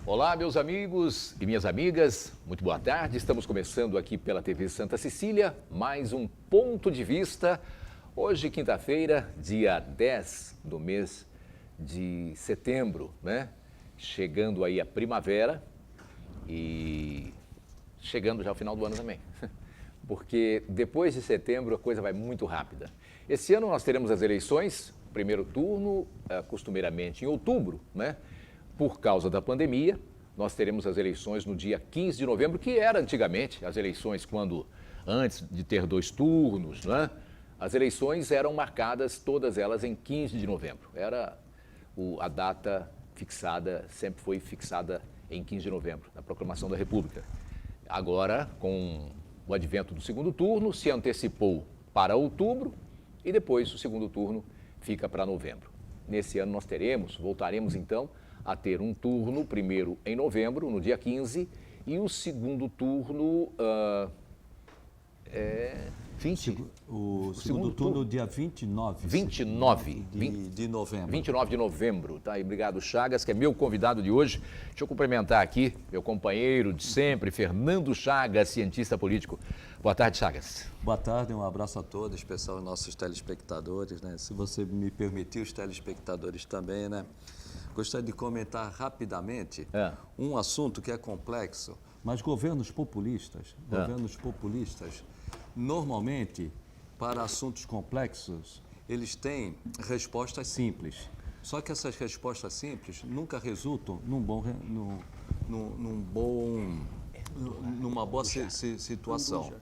Olá, meus amigos e minhas amigas, muito boa tarde. Estamos começando aqui pela TV Santa Cecília, mais um Ponto de Vista. Hoje, quinta-feira, dia 10 do mês de setembro, né? Chegando aí a primavera e chegando já ao final do ano também. Porque depois de setembro a coisa vai muito rápida. Esse ano nós teremos as eleições, primeiro turno, costumeiramente em outubro, né? Por causa da pandemia, nós teremos as eleições no dia 15 de novembro, que era antigamente as eleições quando, antes de ter 2 turnos, né? As eleições eram marcadas, todas elas, em 15 de novembro. Era a data fixada, sempre foi fixada em 15 de novembro, na proclamação da República. Agora, com o advento do segundo turno, se antecipou para outubro e depois o segundo turno fica para novembro. Nesse ano nós voltaremos então a ter um turno, primeiro em novembro, no dia 15, e o segundo turno é 20. O segundo turno, dia 29. 29 de novembro. 29 de novembro, tá? E obrigado, Chagas, que é meu convidado de hoje. Deixa eu cumprimentar aqui meu companheiro de sempre, Fernando Chagas, cientista político. Boa tarde, Chagas. Boa tarde, um abraço a todos, especial aos nossos telespectadores, né? Se você me permitir, os telespectadores também, né? Gostaria de comentar rapidamente um assunto que é complexo, mas governos populistas, normalmente, para assuntos complexos, eles têm respostas simples. Só que essas respostas simples nunca resultam numa boa situação.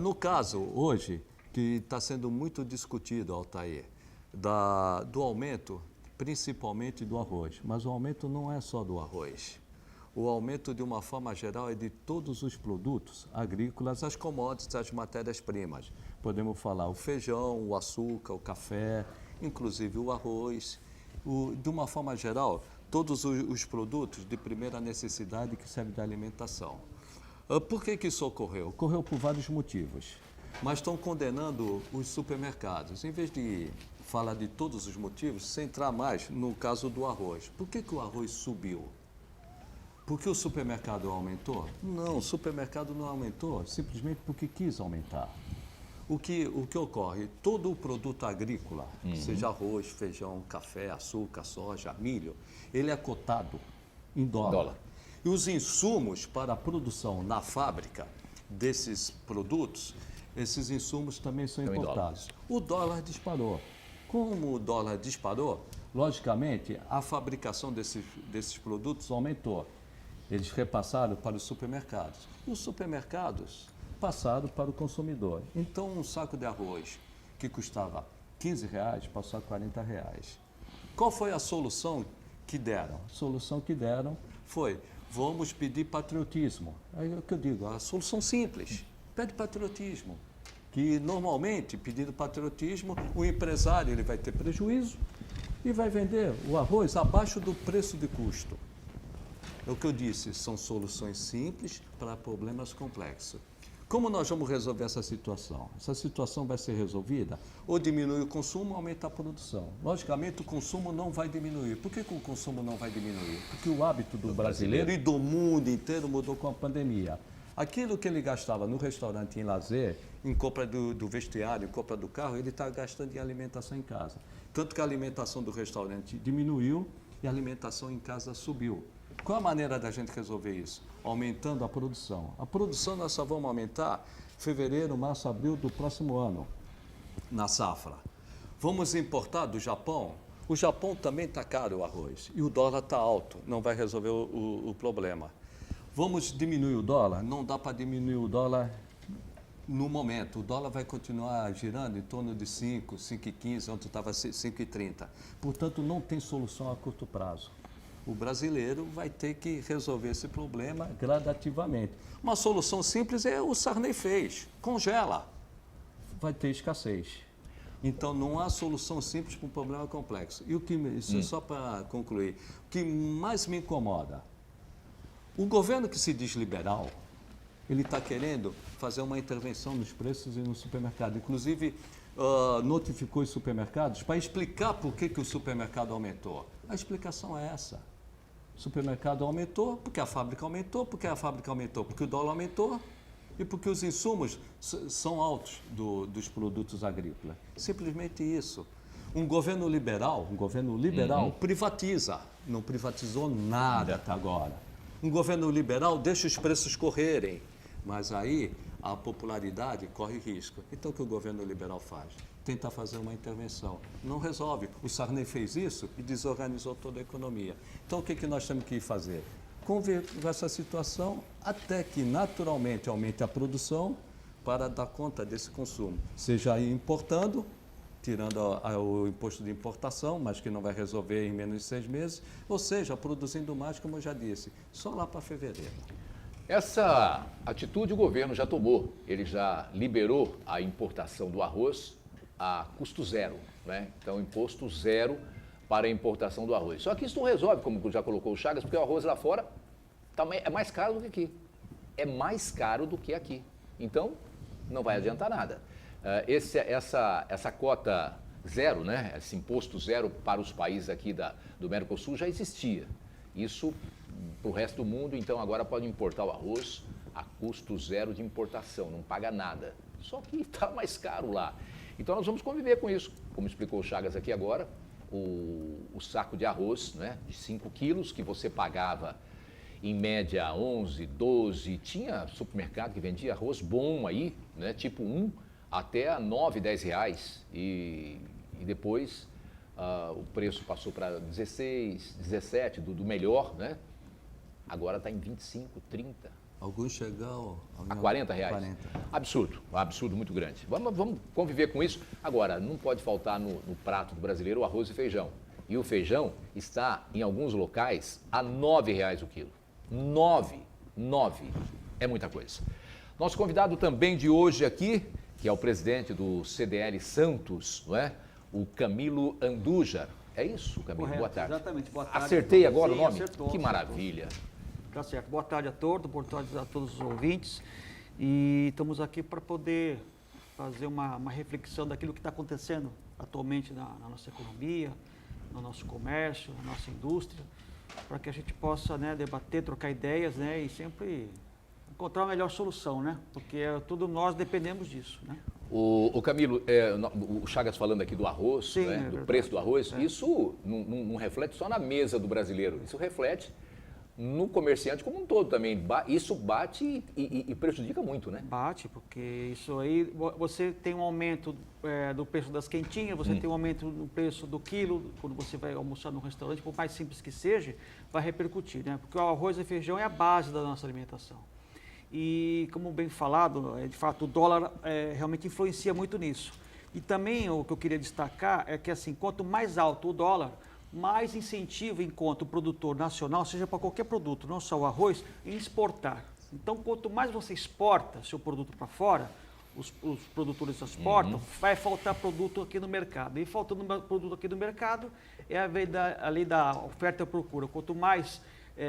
No caso, hoje, que está sendo muito discutido, Altair, do aumento, principalmente do arroz. Mas o aumento não é só do arroz. O aumento, de uma forma geral, é de todos os produtos agrícolas, as commodities, as matérias-primas. Podemos falar o feijão, o açúcar, o café, inclusive o arroz. De uma forma geral, todos os produtos de primeira necessidade que servem de alimentação. Por que isso ocorreu? Ocorreu por vários motivos. Mas estão condenando os supermercados. Em vez de falar de todos os motivos, centrar mais no caso do arroz. Por que o arroz subiu? Porque o supermercado aumentou? Não, o supermercado não aumentou, simplesmente porque quis aumentar. O que ocorre? Todo o produto agrícola, seja arroz, feijão, café, açúcar, soja, milho, ele é cotado em dólar. E os insumos para a produção na fábrica desses produtos, esses insumos também são importados. O dólar disparou. Como o dólar disparou, logicamente, a fabricação desses produtos aumentou. Eles repassaram para os supermercados. E os supermercados passaram para o consumidor. Então, um saco de arroz que custava R$15 passou a R$40. Qual foi a solução que deram? A solução que deram foi: vamos pedir patriotismo. Aí é o que eu digo, a solução simples, pede patriotismo. Que normalmente, pedindo patriotismo, o empresário ele vai ter prejuízo e vai vender o arroz abaixo do preço de custo. É o que eu disse, são soluções simples para problemas complexos. Como nós vamos resolver essa situação? Essa situação vai ser resolvida ou diminui o consumo ou aumenta a produção. Logicamente, o consumo não vai diminuir. Por que o consumo não vai diminuir? Porque o hábito do brasileiro e do mundo inteiro mudou com a pandemia. Aquilo que ele gastava no restaurante, em lazer, em compra do vestiário, em compra do carro, ele está gastando em alimentação em casa. Tanto que a alimentação do restaurante diminuiu e a alimentação em casa subiu. Qual a maneira da gente resolver isso? Aumentando a produção. A produção nós só vamos aumentar fevereiro, março, abril do próximo ano, na safra. Vamos importar do Japão? O Japão também está caro o arroz e o dólar está alto, não vai resolver o problema. Vamos diminuir o dólar? Não dá para diminuir o dólar no momento. O dólar vai continuar girando em torno de 5, 5,15, ontem estava 5,30. Portanto, não tem solução a curto prazo. O brasileiro vai ter que resolver esse problema gradativamente. Uma solução simples é o Sarney fez, congela. Vai ter escassez. Então, não há solução simples para um problema complexo. E isso é só para concluir, o que mais me incomoda, o governo que se diz liberal, ele está querendo fazer uma intervenção nos preços e no supermercado. Inclusive, notificou os supermercados para explicar por que o supermercado aumentou. A explicação é essa. O supermercado aumentou, porque a fábrica aumentou, porque a fábrica aumentou, porque o dólar aumentou e porque os insumos são altos dos produtos agrícolas. Simplesmente isso. Um governo liberal privatiza, não privatizou nada até agora. Um governo liberal deixa os preços correrem, mas aí a popularidade corre risco. Então, o que o governo liberal faz? Tenta fazer uma intervenção. Não resolve. O Sarney fez isso e desorganizou toda a economia. Então, o que nós temos que fazer? Conviver com essa situação até que, naturalmente, aumente a produção para dar conta desse consumo. Seja aí importando, tirando o imposto de importação, mas que não vai resolver em menos de 6 meses, ou seja, produzindo mais, como eu já disse, só lá para fevereiro. Essa atitude o governo já tomou. Ele já liberou a importação do arroz a custo zero, né? Então, imposto zero para a importação do arroz. Só que isso não resolve, como já colocou o Chagas, porque o arroz lá fora também é mais caro do que aqui. É mais caro do que aqui. Então, não vai adiantar nada. Essa cota zero, né? Esse imposto zero para os países aqui do Mercosul já existia. Isso para o resto do mundo, então agora pode importar o arroz a custo zero de importação, não paga nada. Só que está mais caro lá. Então nós vamos conviver com isso. Como explicou o Chagas aqui agora, o saco de arroz, né, de 5 quilos, que você pagava em média 11, 12, tinha supermercado que vendia arroz bom aí, né, tipo 1, até 9, 10 reais. E depois o preço passou para 16, 17, do melhor, né? Agora está em 25, 30. Alguns chegam a 40 reais. 40. Absurdo, um absurdo muito grande. Vamos conviver com isso. Agora, não pode faltar no prato do brasileiro o arroz e feijão. E o feijão está, em alguns locais, a R$ 9,00 o quilo. 9 é muita coisa. Nosso convidado também de hoje aqui, que é o presidente do CDL Santos, não é? O Camilo Andujar. É isso, Camilo? Correto, boa tarde. Exatamente, boa tarde. Acertei agora Sim, o nome? Acertou, Que maravilha. Tá certo. Boa tarde a todos, boa tarde a todos os ouvintes. E estamos aqui para poder fazer uma reflexão daquilo que está acontecendo atualmente na nossa economia, no nosso comércio, na nossa indústria, para que a gente possa, né, debater, trocar ideias, né, e sempre encontrar a melhor solução, né? Porque todos nós dependemos disso, né? O Camilo, o Chagas falando aqui do arroz, Sim, né, do verdade. preço do arroz, isso não reflete só na mesa do brasileiro, isso reflete no comerciante como um todo também. Isso bate e prejudica muito, né? Bate, porque isso aí, você tem um aumento do preço das quentinhas, você tem um aumento no preço do quilo, quando você vai almoçar no restaurante, por mais simples que seja, vai repercutir, né? Porque o arroz e feijão é a base da nossa alimentação. E, como bem falado, de fato, o dólar realmente influencia muito nisso. E também o que eu queria destacar é que, assim, quanto mais alto o dólar, mais incentivo encontra o produtor nacional, seja para qualquer produto, não só o arroz, em exportar. Então, quanto mais você exporta seu produto para fora, os produtores exportam, vai faltar produto aqui no mercado. E faltando produto aqui no mercado, é a lei da oferta e procura. Quanto mais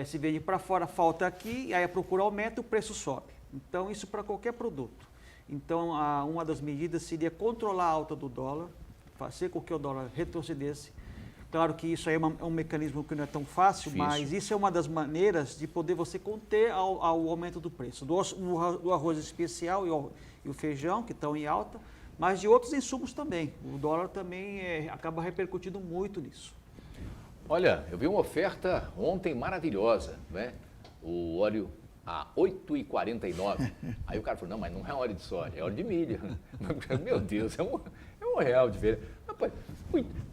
se vende para fora, falta aqui, e aí a procura aumenta e o preço sobe. Então, isso para qualquer produto. Então, uma das medidas seria controlar a alta do dólar, fazer com que o dólar retrocedesse. Claro que isso aí é um mecanismo que não é tão fácil, mas isso é uma das maneiras de poder você conter o aumento do preço. Do arroz especial e o feijão, que estão em alta, mas de outros insumos também. O dólar também acaba repercutindo muito nisso. Olha, eu vi uma oferta ontem maravilhosa, né? O óleo a R$ 8,49. Aí o cara falou, não, mas não é óleo de soja, é óleo de milho. Meu Deus, é um real de diferença. Rapaz,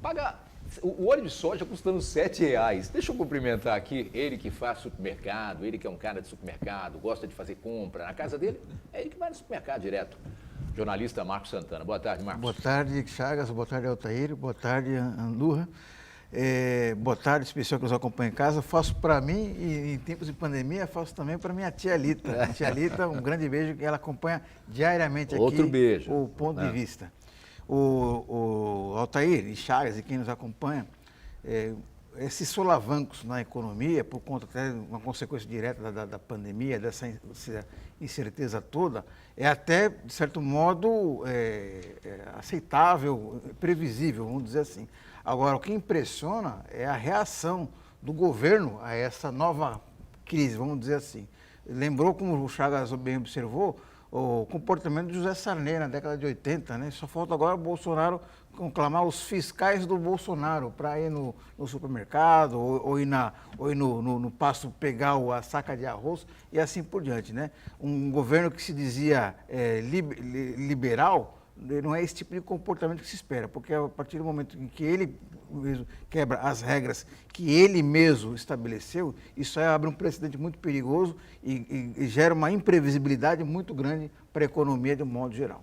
paga o óleo de soja custando R$ 7,00. Deixa eu cumprimentar aqui ele que faz supermercado, ele que é um cara de supermercado, gosta de fazer compra na casa dele, é ele que vai no supermercado direto. Jornalista Marcos Santana. Boa tarde, Marcos. Boa tarde, Chagas. Boa tarde, Altair. Boa tarde, Andurra. Boa tarde, especial que nos acompanha em casa. Faço para mim e em tempos de pandemia, faço também para minha tia Lita. A tia Lita, um grande beijo, que ela acompanha diariamente aqui Outro beijo. O ponto de vista. O Altair e Chagas e quem nos acompanha, esses solavancos na economia, por conta até de uma consequência direta da pandemia, dessa incerteza toda, é até, de certo modo, aceitável, previsível, vamos dizer assim. Agora, o que impressiona é a reação do governo a essa nova crise, vamos dizer assim. Lembrou, como o Chagas bem observou, o comportamento de José Sarney na década de 80, né? Só falta agora o Bolsonaro conclamar os fiscais do Bolsonaro para ir no supermercado ou ir no pasto pegar a saca de arroz e assim por diante, né? Um governo que se dizia liberal, não é esse tipo de comportamento que se espera, porque a partir do momento em que ele mesmo quebra as regras que ele mesmo estabeleceu, isso aí abre um precedente muito perigoso e gera uma imprevisibilidade muito grande para a economia de um modo geral.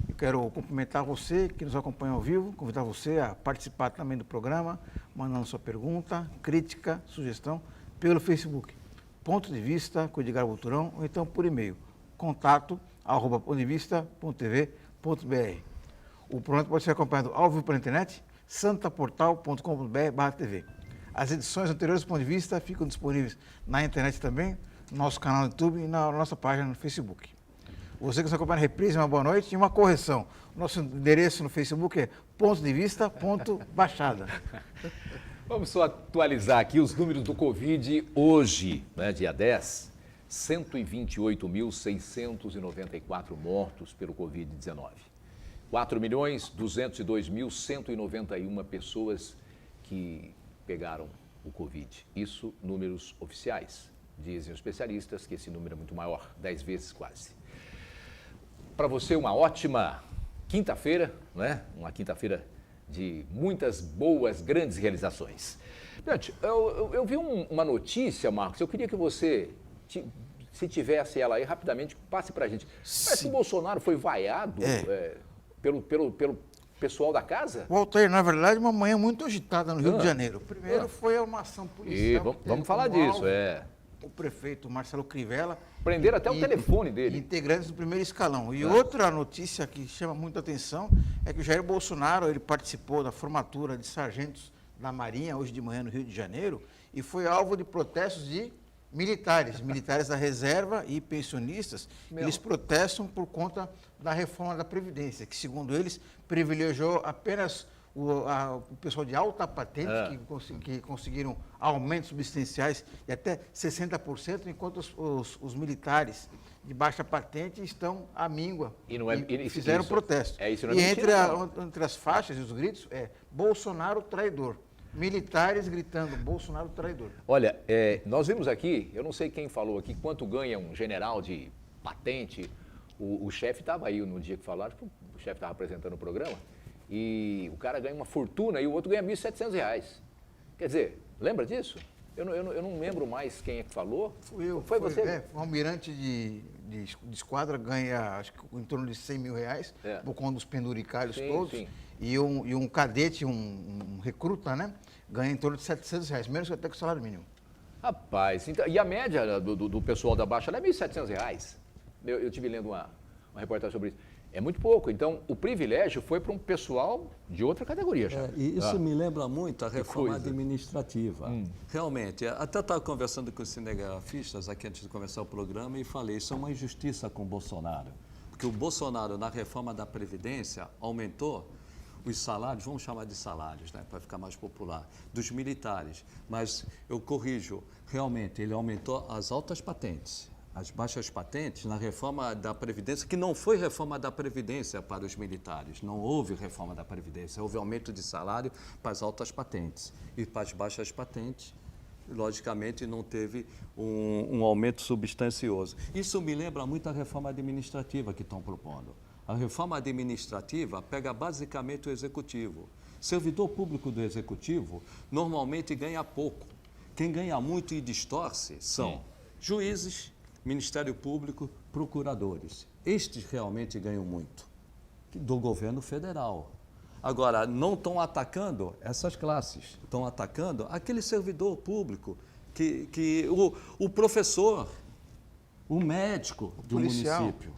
Eu quero cumprimentar você que nos acompanha ao vivo, convidar você a participar também do programa, mandando sua pergunta, crítica, sugestão pelo Facebook. Ponto de Vista com Edgar Vulturão, ou então por e-mail, contato@pontodevista.tv.br. O programa pode ser acompanhado ao vivo pela internet, santaportal.com.br/tv. As edições anteriores do Ponto de Vista ficam disponíveis na internet também, no nosso canal no YouTube e na nossa página no Facebook. Você que nos acompanha na reprise, uma boa noite e uma correção. Nosso endereço no Facebook é pontodevista.baixada. Vamos só atualizar aqui os números do Covid hoje, né, dia 10, 128.694 mortos pelo Covid-19. 4.202.191 pessoas que pegaram o Covid. Isso números oficiais. Dizem os especialistas que esse número é muito maior, 10 vezes quase. Para você, uma ótima quinta-feira, né? Uma quinta-feira de muitas boas, grandes realizações. Gente, eu vi uma notícia, Marcos, eu queria que você, se tivesse ela aí, rapidamente, passe para a gente. Parece que o Bolsonaro foi vaiado pelo pessoal da casa? Walter, na verdade, uma manhã muito agitada no Rio de Janeiro. Primeiro foi uma ação policial. Vamos falar disso, O prefeito Marcelo Crivella. Prenderam até o telefone dele. Integrantes do primeiro escalão. E outra notícia que chama muita atenção é que o Jair Bolsonaro, ele participou da formatura de sargentos da Marinha hoje de manhã no Rio de Janeiro e foi alvo de protestos de militares da reserva e pensionistas. Eles protestam por conta da reforma da Previdência, que segundo eles privilegiou apenas o pessoal de alta patente, que conseguiram aumentos substanciais de até 60%, enquanto os militares de baixa patente estão à míngua e fizeram protesto. Entre as faixas e os gritos Bolsonaro traidor. Militares gritando Bolsonaro traidor. Olha, nós vimos aqui, eu não sei quem falou aqui, quanto ganha um general de patente. O chefe estava aí no dia que falaram, o chefe estava apresentando o programa, e o cara ganha uma fortuna e o outro ganha R$ 1.700. Quer dizer, lembra disso? Eu não lembro mais quem é que falou. Fui eu. Foi você? Um almirante de esquadra ganha, acho que em torno de R$100 mil, por conta dos penduricalhos todos. Sim. E um cadete, um recruta, né, ganha em torno de R$700, menos até que o salário mínimo. Rapaz, então, e a média do pessoal da Baixa é R$ 1.700. Eu estive lendo uma reportagem sobre isso. É muito pouco. Então, o privilégio foi para um pessoal de outra categoria já. E isso me lembra muito a reforma administrativa. Realmente, até estava conversando com os cinegrafistas aqui antes de começar o programa e falei, isso é uma injustiça com o Bolsonaro. Porque o Bolsonaro, na reforma da Previdência, aumentou os salários, vamos chamar de salários, né, para ficar mais popular, dos militares. Mas eu corrijo, realmente, ele aumentou as altas patentes. As baixas patentes na reforma da Previdência, que não foi reforma da Previdência para os militares, não houve reforma da Previdência, houve aumento de salário para as altas patentes. E para as baixas patentes, logicamente, não teve um aumento substancioso. Isso me lembra muito a reforma administrativa que estão propondo. A reforma administrativa pega basicamente o Executivo. Servidor público do Executivo normalmente ganha pouco. Quem ganha muito e distorce são juízes, Ministério Público, procuradores. Estes realmente ganham muito do governo federal. Agora, não estão atacando essas classes, estão atacando aquele servidor público, o professor, o médico do município,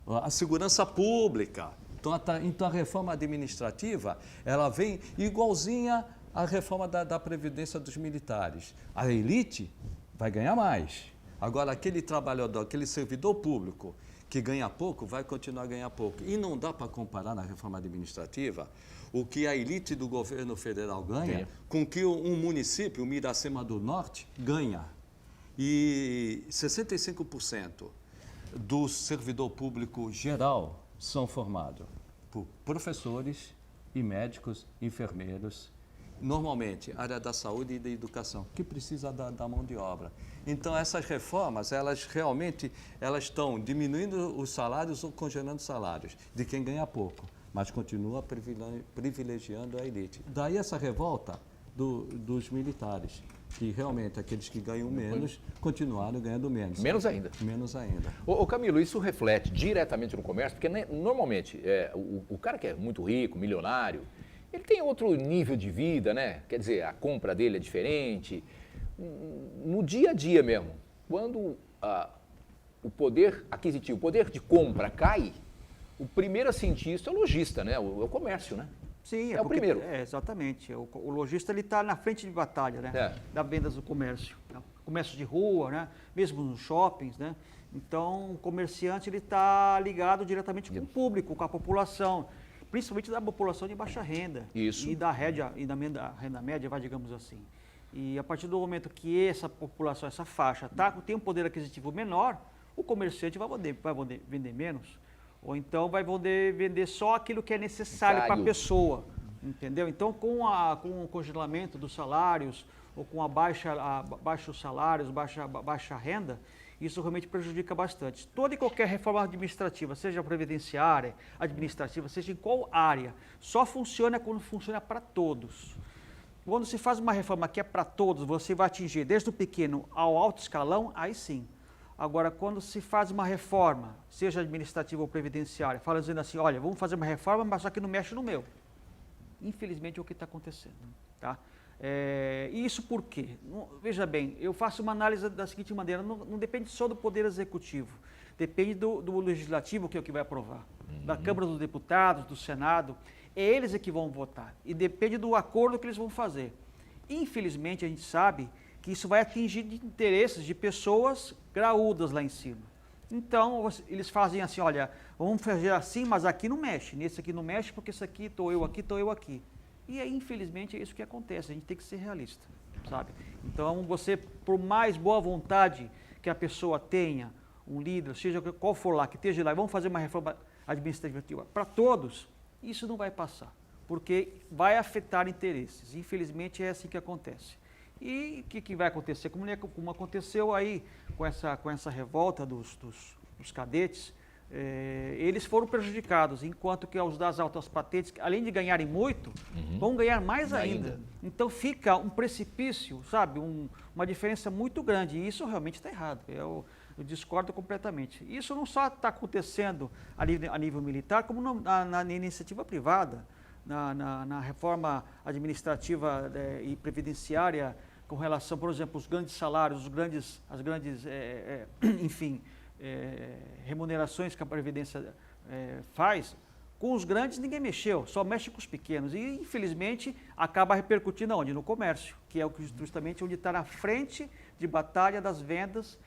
a segurança pública. Então, a reforma administrativa, ela vem igualzinha à reforma da Previdência dos militares. A elite vai ganhar mais. Agora, aquele trabalhador, aquele servidor público que ganha pouco vai continuar a ganhar pouco. E não dá para comparar na reforma administrativa o que a elite do governo federal ganha com o que um município, o Miracema do Norte, ganha. E 65% do servidor público geral são formados por professores e médicos, enfermeiros, normalmente área da saúde e da educação, que precisa da mão de obra. Então, essas reformas, elas realmente estão diminuindo os salários ou congelando os salários de quem ganha pouco, mas continua privilegiando a elite. Daí essa revolta dos militares, que realmente aqueles que ganham menos continuaram ganhando menos. Menos ainda. Menos ainda. Ô Camilo, isso reflete diretamente no comércio, porque normalmente o cara que é muito rico, milionário, ele tem outro nível de vida, né? Quer dizer, a compra dele é diferente. No dia a dia mesmo, quando o poder aquisitivo, o poder de compra cai, o primeiro a sentir isso é o lojista, né? O comércio, né? Sim, é o primeiro. Exatamente. O lojista está na frente de batalha, né? Da vendas do comércio. Comércio de rua, né? Mesmo nos shoppings, né? Então, o comerciante está ligado diretamente com o público, com a população, principalmente da população de baixa renda. Isso. E da renda média, digamos assim. E a partir do momento que essa população, essa faixa, tem um poder aquisitivo menor, o comerciante vai poder vender menos. Ou então vai poder vender só aquilo que é necessário para a pessoa, entendeu? Então, com o congelamento dos salários, ou com baixos salários, baixa renda, isso realmente prejudica bastante. Toda e qualquer reforma administrativa, seja previdenciária, administrativa, seja em qual área, só funciona quando funciona para todos. Quando se faz uma reforma que é para todos, você vai atingir desde o pequeno ao alto escalão, aí sim. Agora, quando se faz uma reforma, seja administrativa ou previdenciária, fala dizendo assim, olha, vamos fazer uma reforma, mas só que não mexe no meu. Infelizmente é o que está acontecendo. Tá? E isso por quê? Veja bem, eu faço uma análise da seguinte maneira, não depende só do Poder Executivo, depende do Legislativo, que é o que vai aprovar, da Câmara dos Deputados, do Senado, é eles que vão votar, e depende do acordo que eles vão fazer. Infelizmente, a gente sabe que isso vai atingir interesses de pessoas graúdas lá em cima. Então, eles fazem assim, olha, vamos fazer assim, mas aqui não mexe, nesse aqui não mexe, porque esse aqui estou eu aqui. E aí, infelizmente, é isso que acontece, a gente tem que ser realista, sabe? Então, você, por mais boa vontade que a pessoa tenha, um líder, seja qual for lá, que esteja lá, vamos fazer uma reforma administrativa para todos, isso não vai passar, porque vai afetar interesses. Infelizmente, é assim que acontece. E o que vai acontecer? Como aconteceu aí com essa revolta dos cadetes, eles foram prejudicados, enquanto que os das altas patentes, além de ganharem muito, vão ganhar mais ainda. Então fica um precipício, sabe, uma diferença muito grande, e isso realmente está errado, eu discordo completamente. Isso não só está acontecendo a nível militar, como na iniciativa privada, na reforma administrativa e previdenciária, com relação, por exemplo, os grandes salários, as grandes remunerações que a Previdência faz, com os grandes ninguém mexeu, só mexe com os pequenos. E, infelizmente, acaba repercutindo aonde? No comércio, que é justamente onde está na frente de batalha das vendas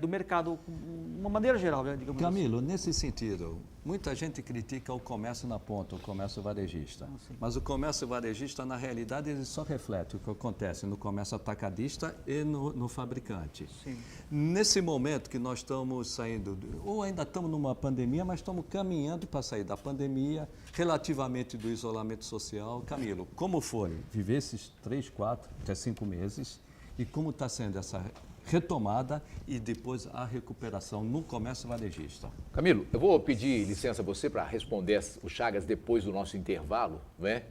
do mercado, de uma maneira geral, né, digamos assim. Camilo, nesse sentido, muita gente critica o comércio na ponta, o comércio varejista. Mas o comércio varejista, na realidade, ele só reflete o que acontece no comércio atacadista e no fabricante. Sim. Nesse momento que nós estamos saindo, ou ainda estamos numa pandemia, mas estamos caminhando para sair da pandemia, relativamente do isolamento social. Camilo, como foi viver esses 3, 4, até 5 meses e como está sendo essa retomada e depois a recuperação no comércio varejista? Camilo, eu vou pedir licença a você para responder o Chagas depois do nosso intervalo, né?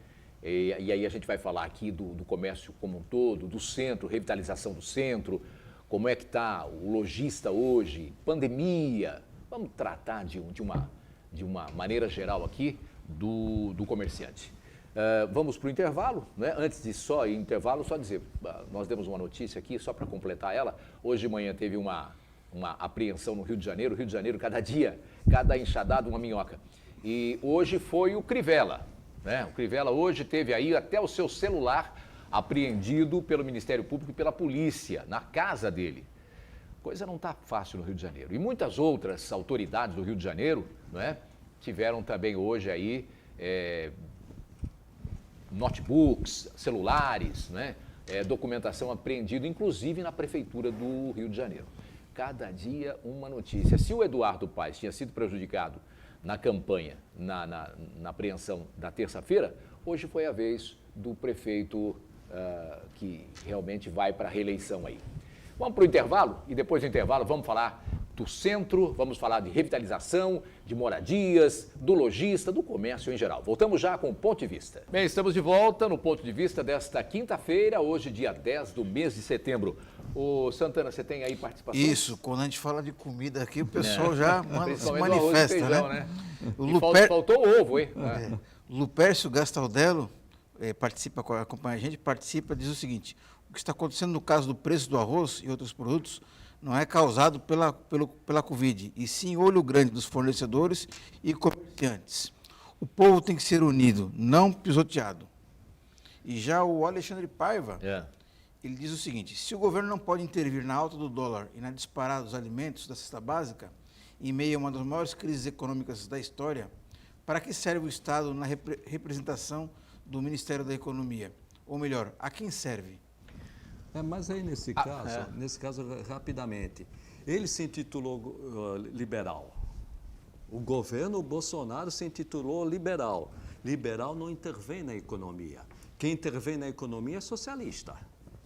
E aí a gente vai falar aqui do comércio como um todo, do centro, revitalização do centro, como é que está o lojista hoje, pandemia. Vamos tratar de uma maneira geral aqui do comerciante. Vamos para o intervalo, né? Antes de só ir intervalo, só dizer, nós demos uma notícia aqui, só para completar ela. Hoje de manhã teve uma apreensão no Rio de Janeiro. Rio de Janeiro, cada dia, cada enxadada, uma minhoca. E hoje foi o Crivella, né? O Crivella hoje teve aí até o seu celular apreendido pelo Ministério Público e pela polícia, na casa dele. coisa não está fácil no Rio de Janeiro. E muitas outras autoridades do Rio de Janeiro, não é, tiveram também hoje aí notebooks, celulares, né, documentação apreendida, inclusive na Prefeitura do Rio de Janeiro. Cada dia uma notícia. Se o Eduardo Paes tinha sido prejudicado na campanha, na apreensão da terça-feira, hoje foi a vez do prefeito que realmente vai para a reeleição aí. Vamos para o intervalo e depois do intervalo vamos falar do centro, vamos falar de revitalização, de moradias, do lojista, do comércio em geral. Voltamos já com o Ponto de Vista. Bem, estamos de volta no Ponto de Vista desta quinta-feira, hoje dia 10 do mês de setembro. Ô Santana, você tem aí participação? Isso, quando a gente fala de comida aqui, o pessoal já se manifesta, manifesta, né? O Faltou o ovo, hein? Lupércio Gastaldello acompanha a gente, diz o seguinte: o que está acontecendo no caso do preço do arroz e outros produtos não é causado pela Covid, e sim olho grande dos fornecedores e comerciantes. O povo tem que ser unido, não pisoteado. E já o Alexandre Paiva, ele diz o seguinte: se o governo não pode intervir na alta do dólar e na disparada dos alimentos da cesta básica, em meio a uma das maiores crises econômicas da história, para que serve o Estado na representação do Ministério da Economia? Ou melhor, a quem serve? Mas aí, nesse caso, rapidamente, ele se intitulou liberal. O governo Bolsonaro se intitulou liberal. Liberal não intervém na economia. Quem intervém na economia é socialista.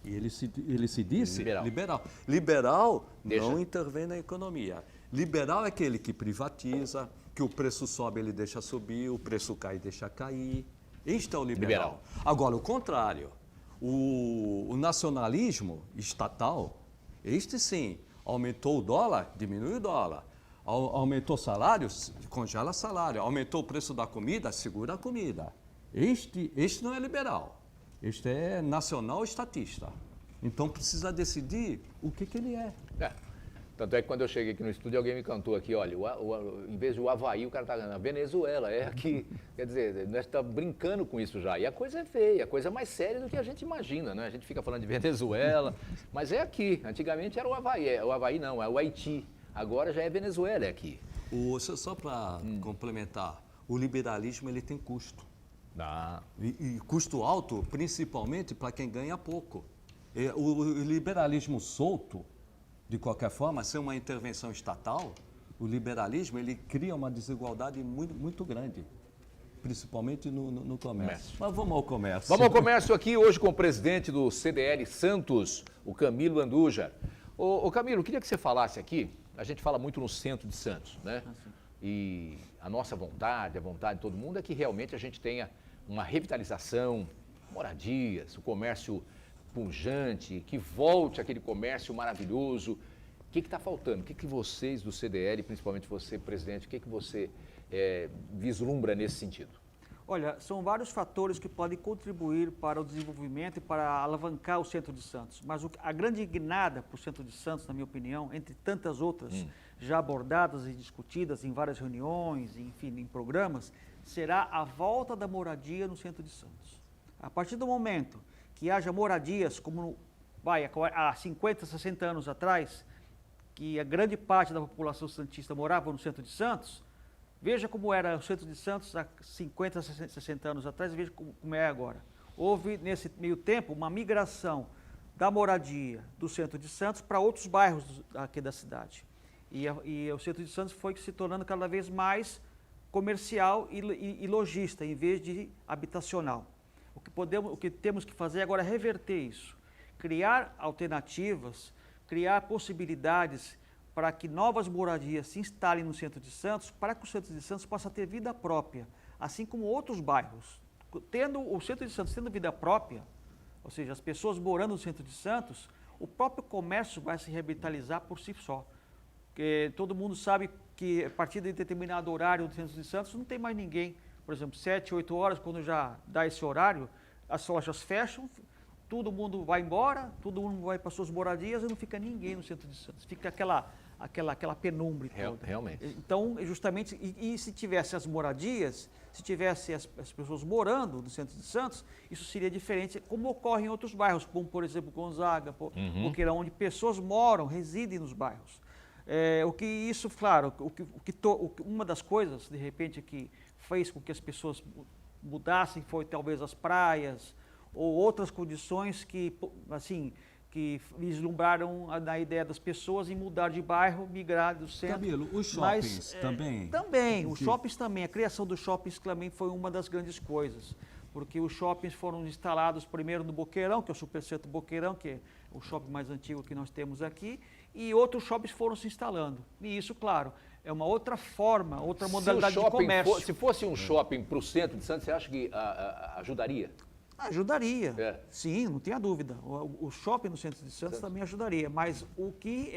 E ele se disse liberal. Liberal não intervém na economia. Liberal é aquele que privatiza, que o preço sobe, ele deixa subir, o preço cai e deixa cair. Este é o liberal. Agora, o contrário. O nacionalismo estatal, este sim, aumentou o dólar, diminui o dólar. Aumentou o salário, congela salário. Aumentou o preço da comida, segura a comida. Este não é liberal. Este é nacional estatista. Então precisa decidir o que ele é. Tanto é que quando eu cheguei aqui no estúdio, alguém me cantou aqui, olha, em vez de o Havaí, o cara está na Venezuela, é aqui. Quer dizer, nós estamos brincando com isso já. E a coisa é feia, a coisa é mais séria do que a gente imagina, né? A gente fica falando de Venezuela, mas é aqui. Antigamente era o Havaí, o Havaí não, é o Haiti. Agora já é Venezuela, é aqui. Só para complementar, o liberalismo ele tem custo. E custo alto, principalmente para quem ganha pouco. O liberalismo solto, de qualquer forma, sem uma intervenção estatal, o liberalismo ele cria uma desigualdade muito, muito grande, principalmente no comércio. Mas vamos ao comércio. Vamos ao comércio aqui hoje com o presidente do CDL Santos, o Camilo Andujar. Ô Camilo, queria que você falasse aqui, a gente fala muito no centro de Santos, né? E a nossa vontade, a vontade de todo mundo é que realmente a gente tenha uma revitalização, moradias, o comércio pujante, que volte aquele comércio maravilhoso. O que está faltando? O que vocês do CDL, principalmente você, presidente, o que você vislumbra nesse sentido? Olha, são vários fatores que podem contribuir para o desenvolvimento e para alavancar o centro de Santos. Mas a grande guinada para o centro de Santos, na minha opinião, entre tantas outras já abordadas e discutidas em várias reuniões, enfim, em programas, será a volta da moradia no centro de Santos. A partir do momento que haja moradias, como há 50, 60 anos atrás, que a grande parte da população santista morava no centro de Santos, veja como era o centro de Santos há 50, 60 anos atrás e veja como é agora. Houve, nesse meio tempo, uma migração da moradia do centro de Santos para outros bairros aqui da cidade. E o centro de Santos foi se tornando cada vez mais comercial e lojista, em vez de habitacional. O que temos que fazer agora é reverter isso, criar alternativas, criar possibilidades para que novas moradias se instalem no centro de Santos, para que o centro de Santos possa ter vida própria, assim como outros bairros. Tendo o centro de Santos tendo vida própria, ou seja, as pessoas morando no centro de Santos, o próprio comércio vai se revitalizar por si só. Porque todo mundo sabe que a partir de determinado horário do centro de Santos não tem mais ninguém. Por exemplo, 7, 8 horas, quando já dá esse horário, as lojas fecham, todo mundo vai embora, todo mundo vai para suas moradias e não fica ninguém no centro de Santos. Fica aquela penumbra toda. Realmente. Então, justamente, e se tivesse as moradias, se tivesse as pessoas morando no centro de Santos, isso seria diferente, como ocorre em outros bairros, como, por exemplo, Gonzaga, Boqueirão, onde pessoas moram, residem nos bairros. Uma das coisas, de repente, que fez com que as pessoas mudassem foi talvez as praias ou outras condições que vislumbraram na ideia das pessoas em mudar de bairro, migrar do centro. Camilo, os shoppings também? Também, os shoppings também. A criação dos shoppings também foi uma das grandes coisas, porque os shoppings foram instalados primeiro no Boqueirão, que é o Supercentro Boqueirão, que é o shopping mais antigo que nós temos aqui, e outros shoppings foram se instalando. E isso, claro, é uma outra forma, outra modalidade de comércio. Se fosse um shopping para o centro de Santos, você acha que ajudaria? Ajudaria, sim, não tenha dúvida. O shopping no centro de Santos também ajudaria, mas o que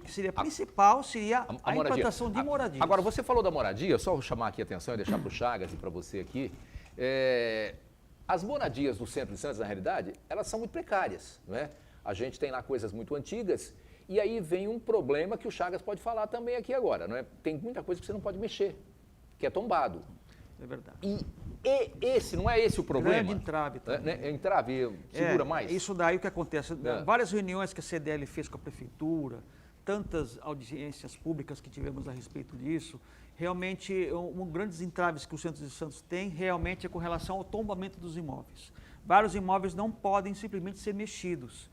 seria principal seria a implantação de moradias. Agora, você falou da moradia, só vou chamar aqui a atenção e deixar para o Chagas e para você aqui. As moradias do centro de Santos, na realidade, elas são muito precárias, não é? A gente tem lá coisas muito antigas e aí vem um problema que o Chagas pode falar também aqui agora, não é? Tem muita coisa que você não pode mexer, que é tombado. É verdade. Não é esse o problema? Grande entrave também. Entrave, segura mais? Isso daí o que acontece. Várias reuniões que a CDL fez com a prefeitura, tantas audiências públicas que tivemos a respeito disso, realmente, grandes entraves que o centro de Santos tem, realmente é com relação ao tombamento dos imóveis. Vários imóveis não podem simplesmente ser mexidos.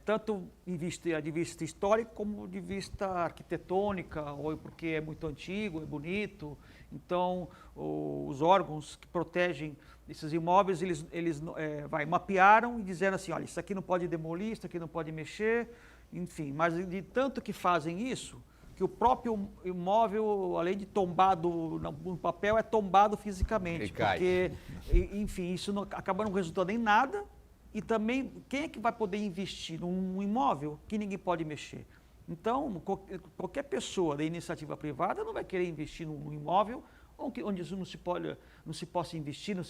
Tanto de vista histórico como de vista arquitetônica, ou porque é muito antigo, é bonito. Então, os órgãos que protegem esses imóveis, eles mapearam e disseram assim, olha, isso aqui não pode demolir, isso aqui não pode mexer, enfim. Mas de tanto que fazem isso, que o próprio imóvel, além de tombado no papel, é tombado fisicamente. Porque, enfim, isso acaba não resultando em nada. E também, quem é que vai poder investir num imóvel que ninguém pode mexer? Então, qualquer pessoa da iniciativa privada não vai querer investir num imóvel onde não se possa investir, não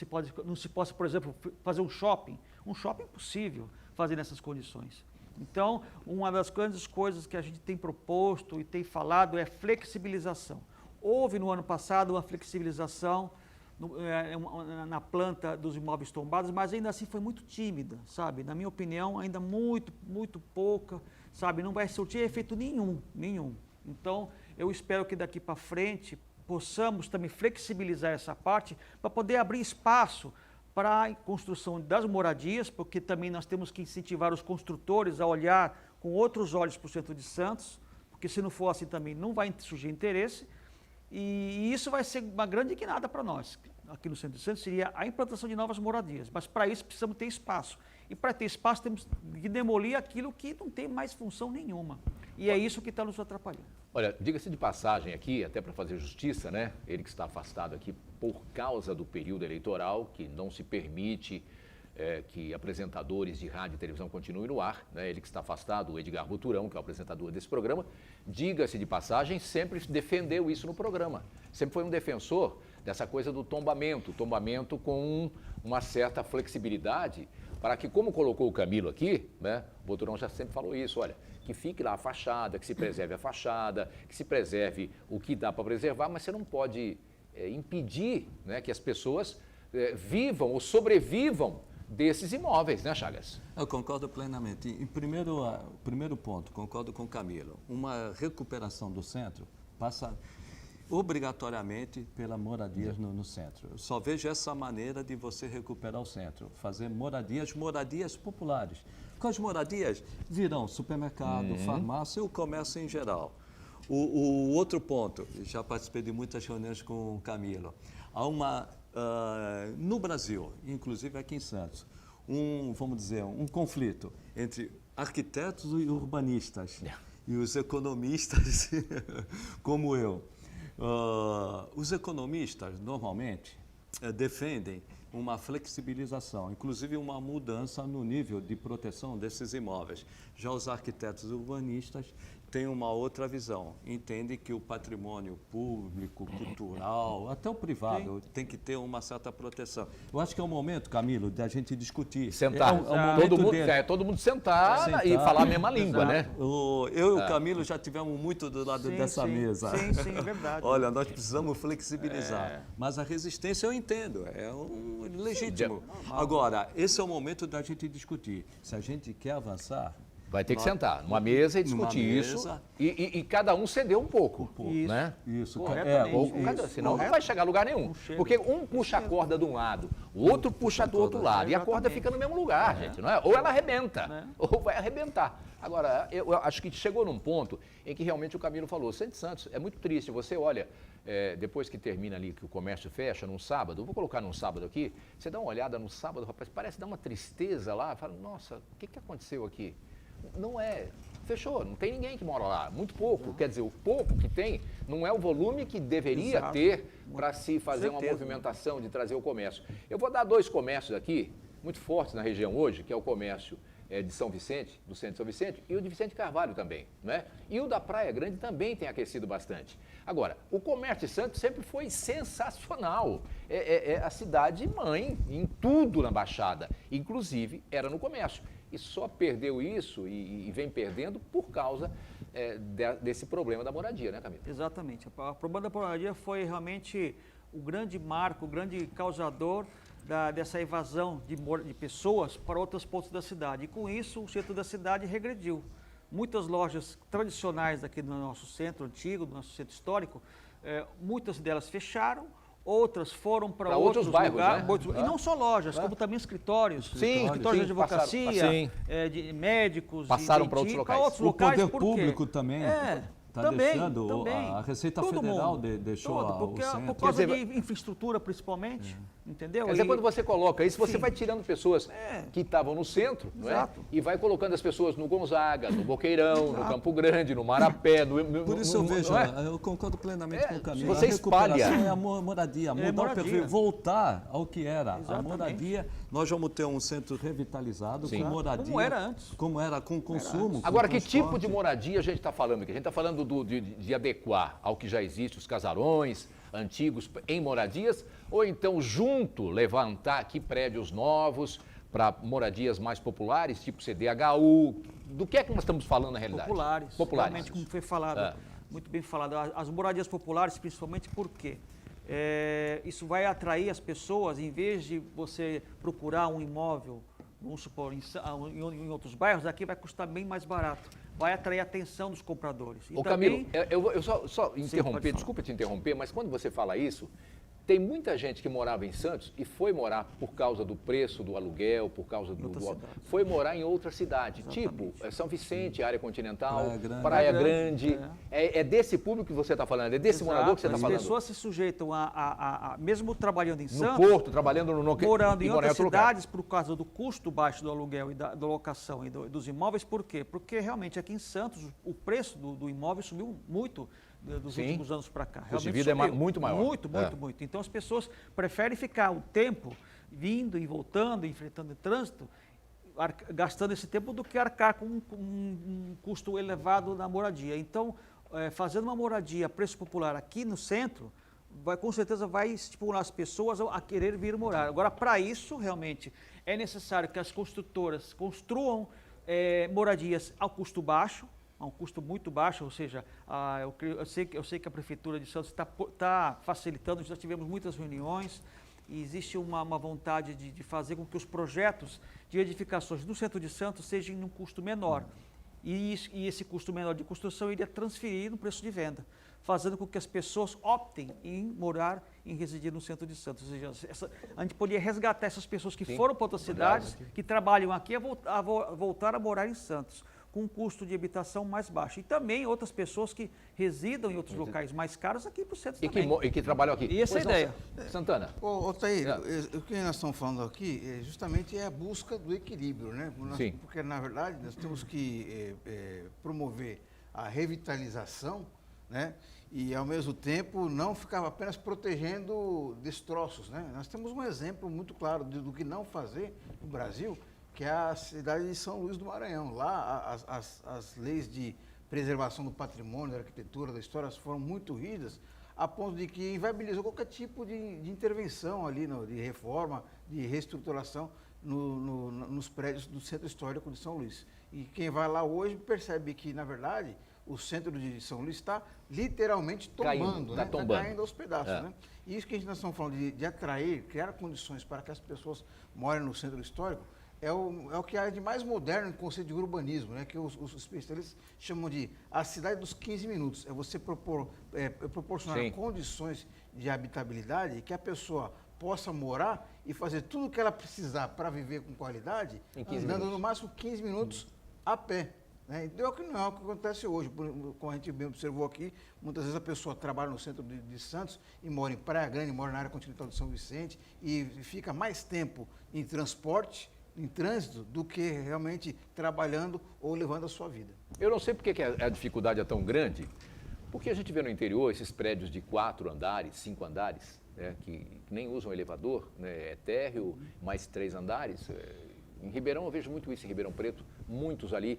se possa, por exemplo, fazer um shopping. Um shopping é impossível fazer nessas condições. Então, uma das grandes coisas que a gente tem proposto e tem falado é flexibilização. Houve no ano passado uma flexibilização na planta dos imóveis tombados, mas ainda assim foi muito tímida, sabe? Na minha opinião, ainda muito, muito pouca, sabe? Não vai surtir efeito nenhum. Então, eu espero que daqui para frente possamos também flexibilizar essa parte para poder abrir espaço para a construção das moradias, porque também nós temos que incentivar os construtores a olhar com outros olhos para o centro de Santos, porque se não for assim também não vai surgir interesse, e isso vai ser uma grande guinada para nós. Aqui no centro de Santos seria a implantação de novas moradias, mas para isso precisamos ter espaço. E para ter espaço temos que demolir aquilo que não tem mais função nenhuma. E é isso que está nos atrapalhando. Olha, diga-se de passagem aqui, até para fazer justiça, né? Ele que está afastado aqui por causa do período eleitoral, que não se permite que apresentadores de rádio e televisão continuem no ar, né? Ele que está afastado, o Edgar Buturão, que é o apresentador desse programa, diga-se de passagem, sempre defendeu isso no programa. Sempre foi um defensor dessa coisa do tombamento com uma certa flexibilidade, para que, como colocou o Camilo aqui, né? O Buturão já sempre falou isso, olha, que fique lá a fachada, que se preserve a fachada, que se preserve o que dá para preservar, mas você não pode impedir, né, que as pessoas vivam ou sobrevivam desses imóveis, né, Chagas? Eu concordo plenamente. Em primeiro ponto, concordo com o Camilo. Uma recuperação do centro passa obrigatoriamente pela moradias no centro. Eu só vejo essa maneira de você recuperar o centro, fazer moradias populares. Com as moradias virão supermercado, farmácia e o comércio em geral. O outro ponto, já participei de muitas reuniões com o Camilo, no Brasil, inclusive aqui em Santos, um conflito entre arquitetos e urbanistas e os economistas como eu. Os economistas, normalmente, defendem uma flexibilização, inclusive uma mudança no nível de proteção desses imóveis. Já os arquitetos urbanistas tem uma outra visão. Entende que o patrimônio público, cultural, até o privado, tem que ter uma certa proteção. Eu acho que é o momento, Camilo, de a gente discutir. Sentar. Todo mundo sentar e falar a mesma língua, né? Eu e o Camilo já tivemos muito do lado dessa mesa. Sim, é verdade. Olha, nós precisamos flexibilizar. Mas a resistência eu entendo, é um legítimo. Agora, esse é o momento da gente discutir. Se a gente quer avançar... Vai ter que sentar numa mesa e discutir isso e cada um ceder um pouco, né? Isso, senão não vai chegar a lugar nenhum. Porque um puxa a corda de um lado, o outro puxa do outro lado e a corda fica no mesmo lugar, gente, não é? Ou ela arrebenta, ou vai arrebentar. Agora, eu acho que chegou num ponto em que realmente o Camilo falou, Centro de Santos, é muito triste, você olha, depois que termina ali, que o comércio fecha num sábado, vou colocar num sábado aqui, você dá uma olhada no sábado, rapaz, parece dar uma tristeza lá, fala, nossa, o que aconteceu aqui? Não é, fechou, não tem ninguém que mora lá, muito pouco, quer dizer, o pouco que tem não é o volume que deveria ter para se fazer uma movimentação de trazer o comércio. Eu vou dar 2 comércios aqui, muito fortes na região hoje, que é o comércio de São Vicente, do centro de São Vicente, e o de Vicente Carvalho também, né? E o da Praia Grande também tem aquecido bastante. Agora, o comércio de Santos sempre foi sensacional, é a cidade mãe em tudo na Baixada, inclusive era no comércio. E só perdeu isso e vem perdendo por causa desse problema da moradia, né, Camilo? Exatamente. O problema da moradia foi realmente o grande marco, o grande causador dessa evasão de pessoas para outros pontos da cidade. E com isso, o centro da cidade regrediu. Muitas lojas tradicionais aqui no nosso centro antigo, do nosso centro histórico, muitas delas fecharam, outras foram para outros bairros, lugares, né? E não só lojas, como também escritórios de advocacia, de médicos, passaram para outros locais. O poder público também está deixando, também. A Receita Federal deixou o centro. Por causa de infraestrutura, principalmente, entendeu? Quer dizer, quando você coloca isso, você vai tirando pessoas que estavam no centro, não é? E vai colocando as pessoas no Gonzaga, no Boqueirão, no Campo Grande, no Marapé. Por isso eu vejo, eu concordo plenamente com o Camilo. Você espalha. É a moradia, mudar o perfil, voltar ao que era. A moradia, nós vamos ter um centro revitalizado com moradia. Como era antes. Como era com consumo. Agora, que tipo de moradia a gente está falando aqui? A gente está falando de adequar ao que já existe, os casarões antigos em moradias, ou então junto levantar aqui prédios novos para moradias mais populares, tipo CDHU. Do que é que nós estamos falando na realidade? Populares. Realmente, como foi falado, muito bem falado. As moradias populares, principalmente porque isso vai atrair as pessoas, em vez de você procurar um imóvel, vamos supor, em outros bairros, aqui vai custar bem mais barato. Vai atrair a atenção dos compradores. Ô, Camilo, eu só interromper, desculpa te interromper, mas quando você fala isso, tem muita gente que morava em Santos e foi morar por causa do preço do aluguel, por causa foi morar em outra cidade, Exatamente. tipo São Vicente, área continental, Praia Grande. É desse público que você está falando, é desse morador que você está falando. As pessoas se sujeitam mesmo trabalhando em Santos, no Porto, trabalhando morando em outras cidades por causa do custo baixo do aluguel e da locação e dos imóveis. Por quê? Porque realmente aqui em Santos o preço do imóvel subiu muito dos últimos anos para cá. O custo de vida é muito maior. Muito. Então as pessoas preferem ficar o tempo vindo e voltando, enfrentando o trânsito, gastando esse tempo do que arcar com um custo elevado na moradia. Então, fazendo uma moradia a preço popular aqui no centro, com certeza vai estimular as pessoas a querer vir morar. Agora, para isso, realmente, é necessário que as construtoras construam moradias ao custo baixo, a um custo muito baixo, ou seja, eu sei que a Prefeitura de Santos está facilitando, já tivemos muitas reuniões e existe uma vontade de fazer com que os projetos de edificações do centro de Santos sejam num custo menor. E esse custo menor de construção iria transferir no preço de venda, fazendo com que as pessoas optem em residir no centro de Santos. Ou seja, a gente poderia resgatar essas pessoas que foram para outras cidades, que trabalham aqui, a voltar a morar em Santos, com um custo de habitação mais baixo. E também outras pessoas que residam em outros locais mais caros aqui para o centro também. E que trabalham aqui. E essa é a ideia. Santana. Ô, Thaí, o que nós estamos falando aqui justamente é a busca do equilíbrio, né? Sim. Porque, na verdade, nós temos que promover a revitalização, né? E, ao mesmo tempo, não ficar apenas protegendo destroços, né? Nós temos um exemplo muito claro do que não fazer no Brasil, que é a cidade de São Luís do Maranhão. Lá, as leis de preservação do patrimônio, da arquitetura, da história, foram muito rígidas, a ponto de que inviabilizou qualquer tipo de intervenção ali, de reforma, de reestruturação nos prédios do Centro Histórico de São Luís. E quem vai lá hoje percebe que, na verdade, o centro de São Luís está literalmente tombando, né? Está caindo aos pedaços. Né? E isso que nós estamos falando de atrair, criar condições para que as pessoas morem no centro histórico, é o que há de mais moderno em conceito de urbanismo, né? Que os especialistas chamam de a cidade dos 15 minutos. É você proporcionar Sim. condições de habitabilidade que a pessoa possa morar e fazer tudo o que ela precisar para viver com qualidade, andando no máximo 15 minutos a pé. Né? Então, não é o que acontece hoje. Como a gente bem observou aqui, muitas vezes a pessoa trabalha no centro de Santos e mora em Praia Grande, mora na área continental de São Vicente e fica mais tempo em transporte, em trânsito, do que realmente trabalhando ou levando a sua vida. Eu não sei porque que a dificuldade é tão grande, porque a gente vê no interior esses prédios de 4 andares, 5 andares, né, que nem usam elevador, né, é térreo, mais 3 andares. Em Ribeirão, eu vejo muito isso em Ribeirão Preto, muitos ali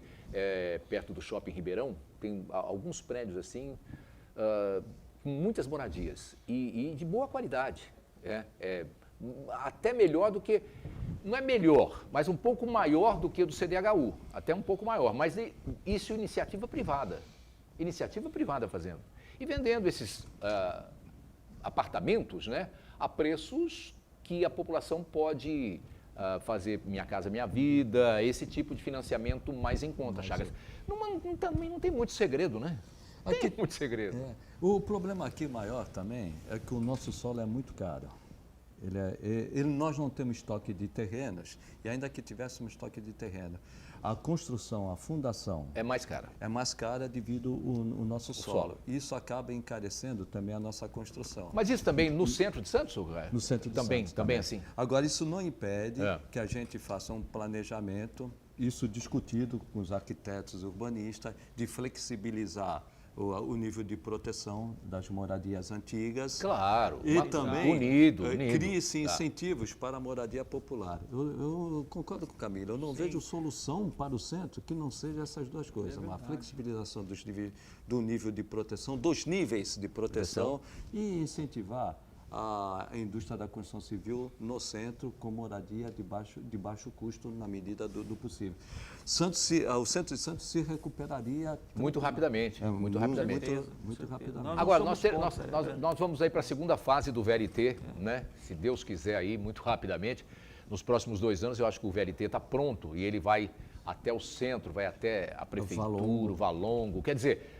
perto do shopping Ribeirão, tem alguns prédios assim, com muitas moradias e de boa qualidade. Até melhor do que, não é melhor, mas um pouco maior do que o do CDHU, até um pouco maior, mas isso é iniciativa privada fazendo. E vendendo esses apartamentos, né, a preços que a população pode fazer Minha Casa Minha Vida, esse tipo de financiamento mais em conta, Chagas. Não tem muito segredo, né? Tem muito segredo. O problema aqui maior também é que o nosso solo é muito caro. Nós não temos estoque de terrenos, e ainda que tivéssemos estoque de terreno, a construção, a fundação... É mais cara. É mais cara devido ao nosso solo. Isso acaba encarecendo também a nossa construção. Mas isso também no centro de Santos? No centro de também, Santos. Também assim? Agora, isso não impede que a gente faça um planejamento, isso discutido com os arquitetos urbanistas, de flexibilizar o nível de proteção das moradias antigas. Claro. E também unido. cria-se incentivos para a moradia popular. Eu concordo com o Camilo, eu não vejo solução para o centro que não seja essas duas coisas. Uma flexibilização do nível de proteção, dos níveis de proteção e incentivar a indústria da construção civil no centro com moradia de baixo custo na medida do possível. O centro de Santos se recuperaria muito rapidamente. Muito rapidamente. Muito rapidamente. Agora, nós vamos aí para a segunda fase do VLT, né? Se Deus quiser aí, muito rapidamente. Nos próximos 2 anos, eu acho que o VLT está pronto e ele vai até o centro, vai até a prefeitura, o Valongo. Quer dizer,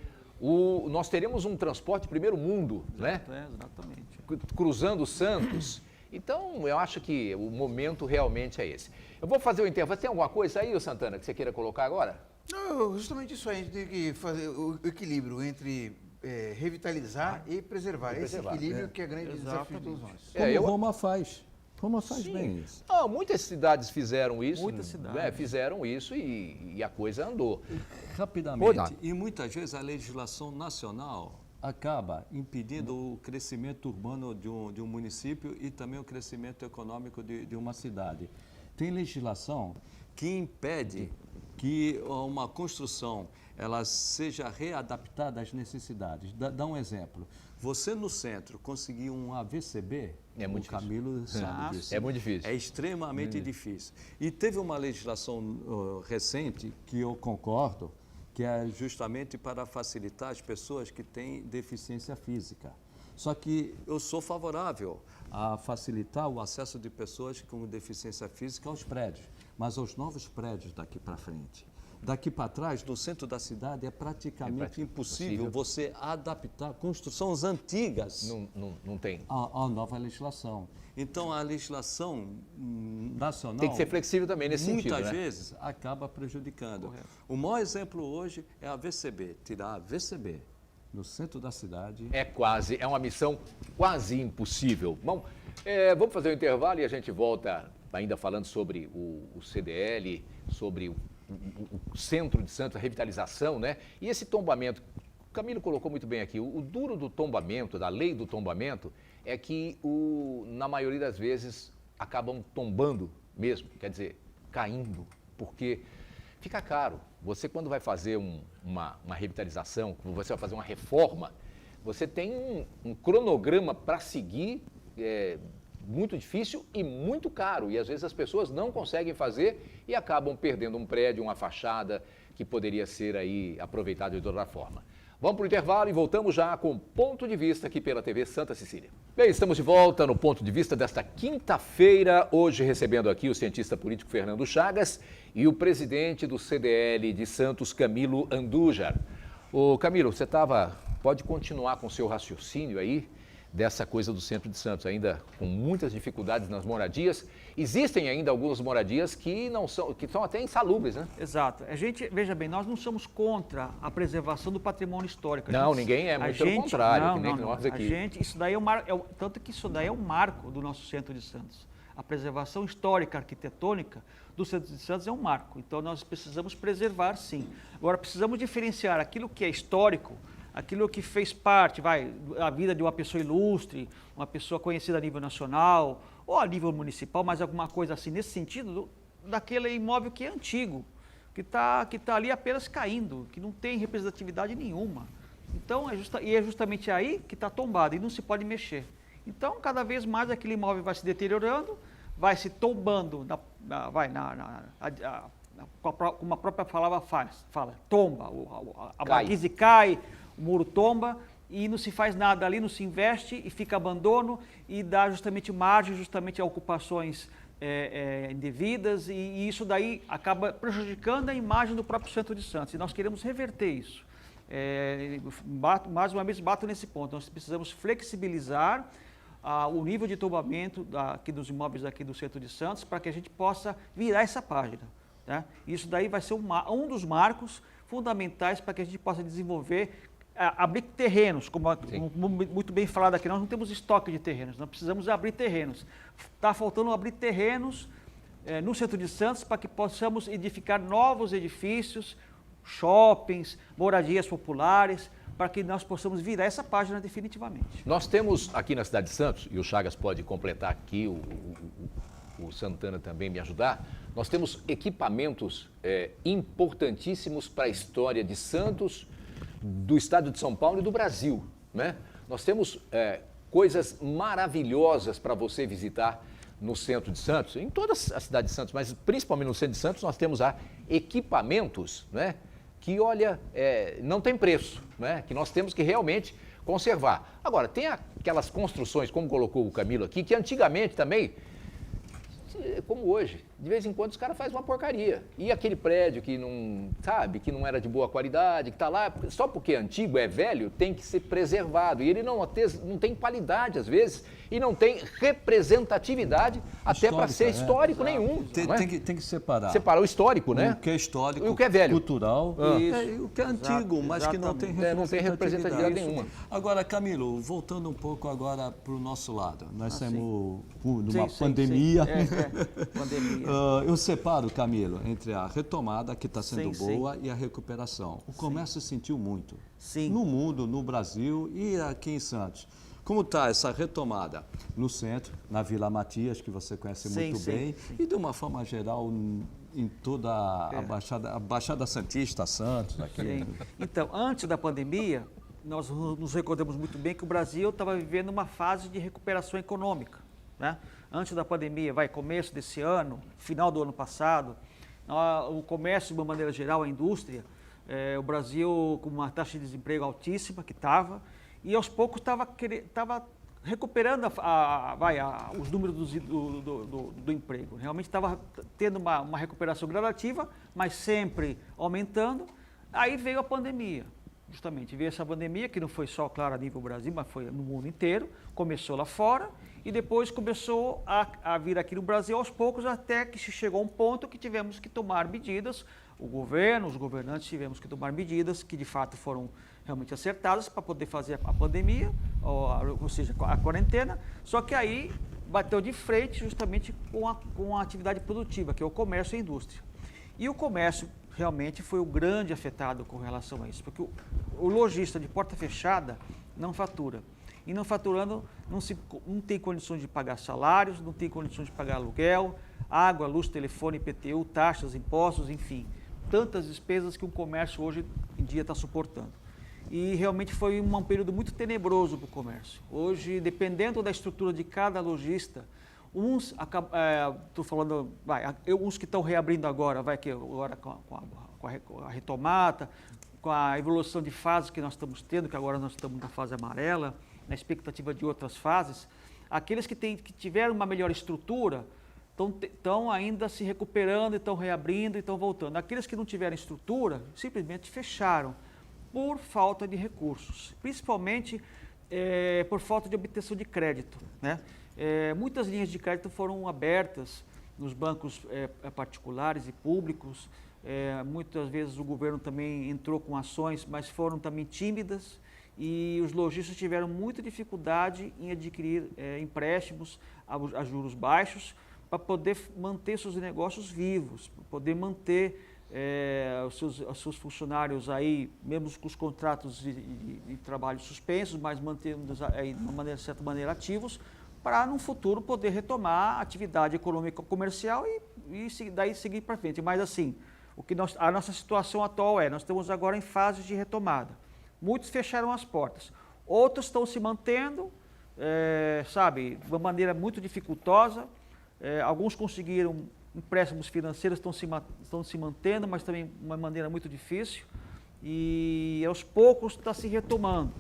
nós teremos um transporte primeiro mundo, né? Exatamente. Cruzando Santos. Então, eu acho que o momento realmente é esse. Eu vou fazer o intervalo. Tem alguma coisa aí, Santana, que você queira colocar agora? Não, justamente isso aí. A gente tem que fazer o equilíbrio entre revitalizar e preservar. Esse equilíbrio que é grande desafio de todos nós. Como Roma faz. Roma faz bem isso. Muitas cidades fizeram isso. Muitas cidades. Fizeram isso e a coisa andou. Rapidamente. E muitas vezes a legislação nacional acaba impedindo o crescimento urbano de um município e também o crescimento econômico de uma cidade. Tem legislação que impede que uma construção ela seja readaptada às necessidades. Dá um exemplo. Você no centro conseguir um AVCB, o Camilo sabe disso. É muito difícil. É extremamente difícil. E teve uma legislação recente que eu concordo, que é justamente para facilitar as pessoas que têm deficiência física. Só que eu sou favorável a facilitar o acesso de pessoas com deficiência física aos prédios, mas aos novos prédios daqui para frente. Daqui para trás, no centro da cidade, é praticamente impossível você adaptar construções antigas não tem. à nova legislação. Então, a legislação nacional... Tem que ser flexível também nesse sentido, muitas vezes acaba prejudicando. Correto. O maior exemplo hoje é a VCB. Tirar a VCB no centro da cidade... É uma missão quase impossível. Bom, vamos fazer um intervalo e a gente volta ainda falando sobre o CDL, sobre o centro de Santos, a revitalização, né? E esse tombamento, o Camilo colocou muito bem aqui, o duro do tombamento, da lei do tombamento, é que na maioria das vezes acabam tombando mesmo, quer dizer, caindo, porque fica caro. Você, quando vai fazer uma revitalização, quando você vai fazer uma reforma, você tem um cronograma para seguir muito difícil e muito caro. E às vezes as pessoas não conseguem fazer e acabam perdendo um prédio, uma fachada que poderia ser aí aproveitado de outra forma. Vamos para o intervalo e voltamos já com Ponto de Vista aqui pela TV Santa Cecília. Bem, estamos de volta no Ponto de Vista desta quinta-feira, hoje recebendo aqui o cientista político Fernando Chagas e o presidente do CDL de Santos, Camilo Andujar. Ô Camilo, você pode continuar com o seu raciocínio aí dessa coisa do centro de Santos, ainda com muitas dificuldades nas moradias. Existem ainda algumas moradias que são até insalubres, né? Exato. Veja bem, nós não somos contra a preservação do patrimônio histórico. Ninguém é, muito pelo contrário, que nem nós aqui. Isso daí tanto que isso daí é um marco do nosso centro de Santos. A preservação histórica, arquitetônica do centro de Santos é um marco. Então nós precisamos preservar, sim. Agora precisamos diferenciar aquilo que é histórico, aquilo que fez parte, a vida de uma pessoa ilustre, uma pessoa conhecida a nível nacional ou a nível municipal, mas alguma coisa assim nesse sentido, daquele imóvel que é antigo, que tá ali apenas caindo, que não tem representatividade nenhuma. Então, é justamente aí que está tombado e não se pode mexer. Então, cada vez mais aquele imóvel vai se deteriorando, vai se tombando, como a própria palavra fala, tomba, a baliza cai, o muro tomba e não se faz nada ali, não se investe e fica abandono e dá justamente margem a ocupações indevidas e isso daí acaba prejudicando a imagem do próprio centro de Santos e nós queremos reverter isso. Mais uma vez bato nesse ponto, nós precisamos flexibilizar o nível de tombamento dos imóveis aqui do centro de Santos para que a gente possa virar essa página. Tá? Isso daí vai ser um dos marcos fundamentais para que a gente possa desenvolver, abrir terrenos, como muito bem falado aqui, nós não temos estoque de terrenos, nós precisamos abrir terrenos. Está faltando abrir terrenos no centro de Santos para que possamos edificar novos edifícios, shoppings, moradias populares, para que nós possamos virar essa página definitivamente. Nós temos aqui na cidade de Santos, e o Chagas pode completar aqui, o Santana também me ajudar, nós temos equipamentos importantíssimos para a história de Santos, do estado de São Paulo e do Brasil, né? Nós temos coisas maravilhosas para você visitar no centro de Santos, em toda a cidade de Santos, mas principalmente no centro de Santos nós temos equipamentos, né, que, olha, não tem preço, né, que nós temos que realmente conservar. Agora, tem aquelas construções, como colocou o Camilo aqui, que antigamente também, como hoje, de vez em quando os caras fazem uma porcaria. E aquele prédio que não era de boa qualidade, que está lá, só porque é antigo, é velho, tem que ser preservado. E ele não tem qualidade, às vezes, e não tem representatividade até para ser histórico nenhum. Tem que separar. Separar o histórico, né? O que é histórico, e o que é velho. Cultural, e o que é antigo, mas que não tem representatividade nenhuma. Agora, Camilo, voltando um pouco agora para o nosso lado. Nós temos numa pandemia. Pandemia. Eu separo, Camilo, entre a retomada, que está sendo boa, e a recuperação. O comércio sentiu muito. Sim. No mundo, no Brasil e aqui em Santos. Como está essa retomada no centro, na Vila Matias, que você conhece muito bem, e de uma forma geral em toda a Baixada Santista, Santos, aqui. Sim. Então, antes da pandemia, nós nos recordamos muito bem que o Brasil estava vivendo uma fase de recuperação econômica, né? Antes da pandemia, começo desse ano, final do ano passado, o comércio, de uma maneira geral, a indústria, o Brasil com uma taxa de desemprego altíssima, que estava, e aos poucos estava recuperando os números do emprego. Realmente estava tendo uma recuperação gradativa, mas sempre aumentando. Aí veio a pandemia. Justamente, veio essa pandemia, que não foi só, claro, a nível Brasil, mas foi no mundo inteiro, começou lá fora e depois começou a vir aqui no Brasil aos poucos, até que se chegou a um ponto que tivemos que tomar medidas, o governo, os governantes tivemos que tomar medidas que de fato foram realmente acertadas para poder fazer a pandemia, ou seja, a quarentena, só que aí bateu de frente justamente com a atividade produtiva, que é o comércio e a indústria. E o comércio realmente foi o grande afetado com relação a isso, porque o lojista de porta fechada não fatura. E não faturando, não tem condições de pagar salários, não tem condições de pagar aluguel, água, luz, telefone, IPTU, taxas, impostos, enfim. tantas despesas que um comércio hoje em dia está suportando. E realmente foi um período muito tenebroso para o comércio. Hoje, dependendo da estrutura de cada lojista, uns, estou falando, uns que estão reabrindo agora, agora com a retomada, com a evolução de fases que nós estamos tendo, que agora nós estamos na fase amarela, na expectativa de outras fases, aqueles que tiveram uma melhor estrutura estão ainda se recuperando, estão reabrindo e estão voltando. Aqueles que não tiveram estrutura, simplesmente fecharam por falta de recursos, principalmente por falta de obtenção de crédito, né? Muitas linhas de crédito foram abertas nos bancos particulares e públicos, muitas vezes o governo também entrou com ações, mas foram também tímidas e os lojistas tiveram muita dificuldade em adquirir empréstimos a juros baixos para poder manter seus negócios vivos, para poder manter os seus funcionários aí, mesmo com os contratos de trabalho suspensos, mas mantendo-os de certa maneira ativos, para no futuro poder retomar a atividade econômica comercial e daí seguir para frente. Mas assim, a nossa situação atual nós estamos agora em fase de retomada. Muitos fecharam as portas, outros estão se mantendo, de uma maneira muito dificultosa. Alguns conseguiram empréstimos financeiros, estão se mantendo, mas também de uma maneira muito difícil. E aos poucos está se retomando.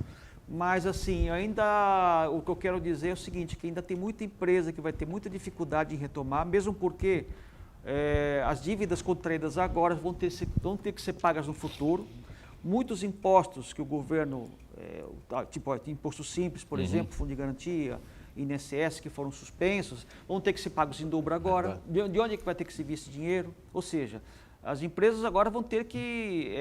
Mas assim, ainda o que eu quero dizer é o seguinte, que ainda tem muita empresa que vai ter muita dificuldade em retomar, mesmo porque as dívidas contraídas agora vão ter que ser pagas no futuro. Muitos impostos que o governo, tipo imposto simples, por exemplo, Fundo de Garantia, INSS, que foram suspensos, vão ter que ser pagos em dobro agora. De onde é que vai ter que se vir esse dinheiro? Ou seja, as empresas agora vão ter que...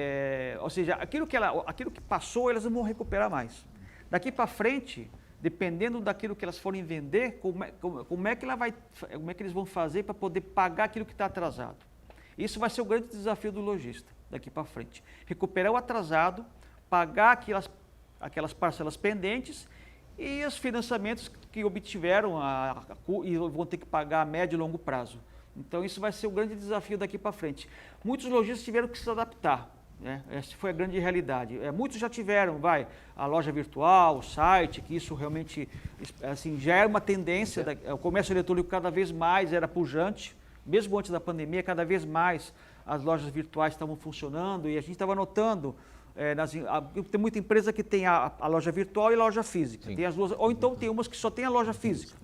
aquilo que passou, elas não vão recuperar mais. Daqui para frente, dependendo daquilo que elas forem vender, como é que eles vão fazer para poder pagar aquilo que está atrasado? Isso vai ser o grande desafio do lojista daqui para frente. Recuperar o atrasado, pagar aquelas parcelas pendentes e os financiamentos que obtiveram e vão ter que pagar a médio e longo prazo. Então, isso vai ser o grande desafio daqui para frente. Muitos lojistas tiveram que se adaptar, né? Essa foi a grande realidade. Muitos já tiveram, a loja virtual, o site, que isso realmente assim, já era uma tendência. O comércio eletrônico cada vez mais era pujante, mesmo antes da pandemia, cada vez mais as lojas virtuais estavam funcionando e a gente estava notando, tem muita empresa que tem a loja virtual e a loja física, tem as duas, ou então tem umas que só tem a loja física.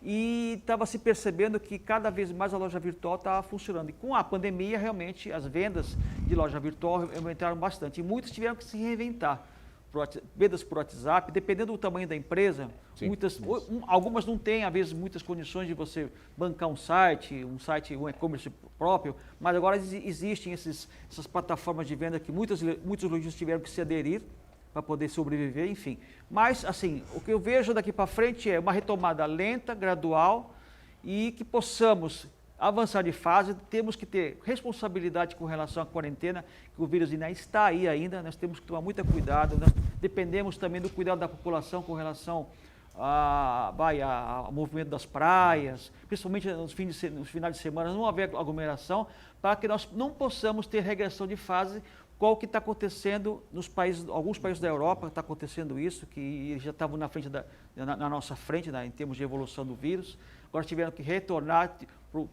E estava se percebendo que cada vez mais a loja virtual estava funcionando. E com a pandemia, realmente, as vendas de loja virtual aumentaram bastante. E muitos tiveram que se reinventar. Vendas por WhatsApp, dependendo do tamanho da empresa, algumas não têm, às vezes, muitas condições de você bancar um site, um e-commerce próprio, mas agora existem essas plataformas de venda que muitos lojistas tiveram que se aderir para poder sobreviver, enfim. Mas, assim, o que eu vejo daqui para frente é uma retomada lenta, gradual, e que possamos avançar de fase. Temos que ter responsabilidade com relação à quarentena, que o vírus ainda está aí ainda, nós temos que tomar muito cuidado, nós dependemos também do cuidado da população com relação ao movimento das praias, principalmente nos finais de semana, não haver aglomeração, para que nós não possamos ter regressão de fase, qual que está acontecendo nos países, alguns países da Europa está acontecendo isso, que já estavam na nossa frente, em termos de evolução do vírus, agora tiveram que retornar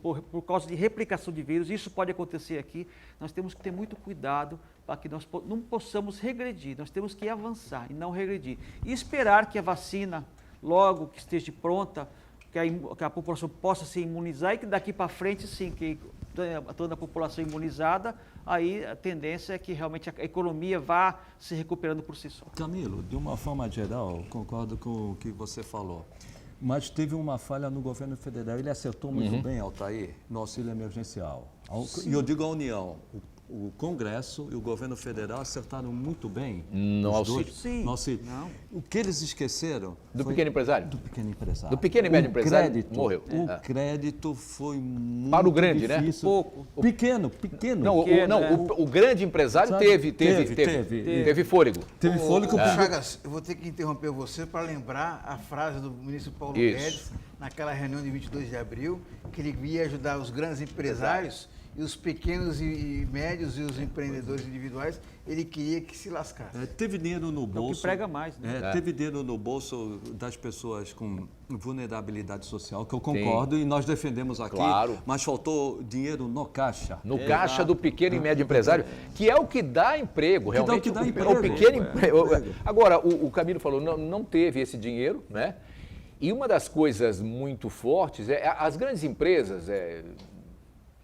por causa de replicação de vírus. Isso pode acontecer aqui. Nós temos que ter muito cuidado para que nós não possamos regredir, nós temos que avançar e não regredir. E esperar que a vacina, logo que esteja pronta, que a população possa se imunizar e que daqui para frente, sim, que toda a população imunizada, aí a tendência é que realmente a economia vá se recuperando por si só. Camilo, de uma forma geral, concordo com o que você falou, mas teve uma falha no governo federal. Ele acertou muito bem, Altair, no auxílio emergencial. E eu digo a União, o Congresso e o governo federal acertaram muito bem no auxílio. Sim. No auxílio. O que eles esqueceram... Do pequeno empresário? Do pequeno empresário. Do pequeno e médio empresário, morreu. O crédito foi muito para o grande, difícil. Né? Pouco. Pequeno. O grande empresário teve fôlego. Teve fôlego. Chagas, eu vou ter que interromper você para lembrar a frase do ministro Paulo Guedes, naquela reunião de 22 de abril, que ele ia ajudar os grandes empresários e os pequenos e médios e os empreendedores individuais, ele queria que se lascasse. Teve dinheiro no É o bolso. que prega mais, né? Teve dinheiro no bolso das pessoas com vulnerabilidade social, que eu concordo, e nós defendemos aqui, Claro. mas faltou dinheiro no caixa. No caixa do pequeno e médio empresário, que é o que dá emprego, realmente. Que dá o emprego. pequeno emprego. Agora, o Camilo falou, não teve esse dinheiro, né? E uma das coisas muito fortes é as grandes empresas,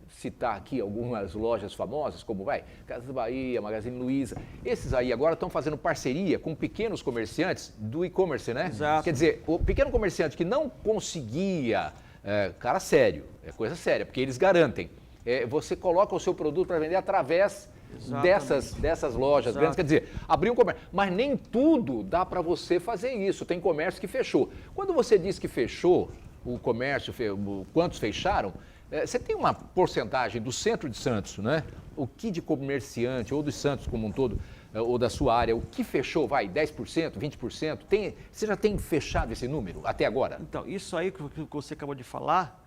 citar aqui algumas lojas famosas, como Casas Bahia, Magazine Luiza, esses aí agora estão fazendo parceria com pequenos comerciantes do e-commerce, né? Exato. Quer dizer, o pequeno comerciante que não conseguia, cara sério, é coisa séria, porque eles garantem, você coloca o seu produto para vender através dessas lojas Exato. grandes, quer dizer, abrir um comércio. Mas nem tudo dá para você fazer isso, tem comércio que fechou. Quando você diz que fechou o comércio, quantos fecharam, você tem uma porcentagem do centro de Santos, né? O que de comerciante, ou dos Santos como um todo, ou da sua área, o que fechou, 10%, 20%? Você já tem fechado esse número até agora? Então, isso aí que você acabou de falar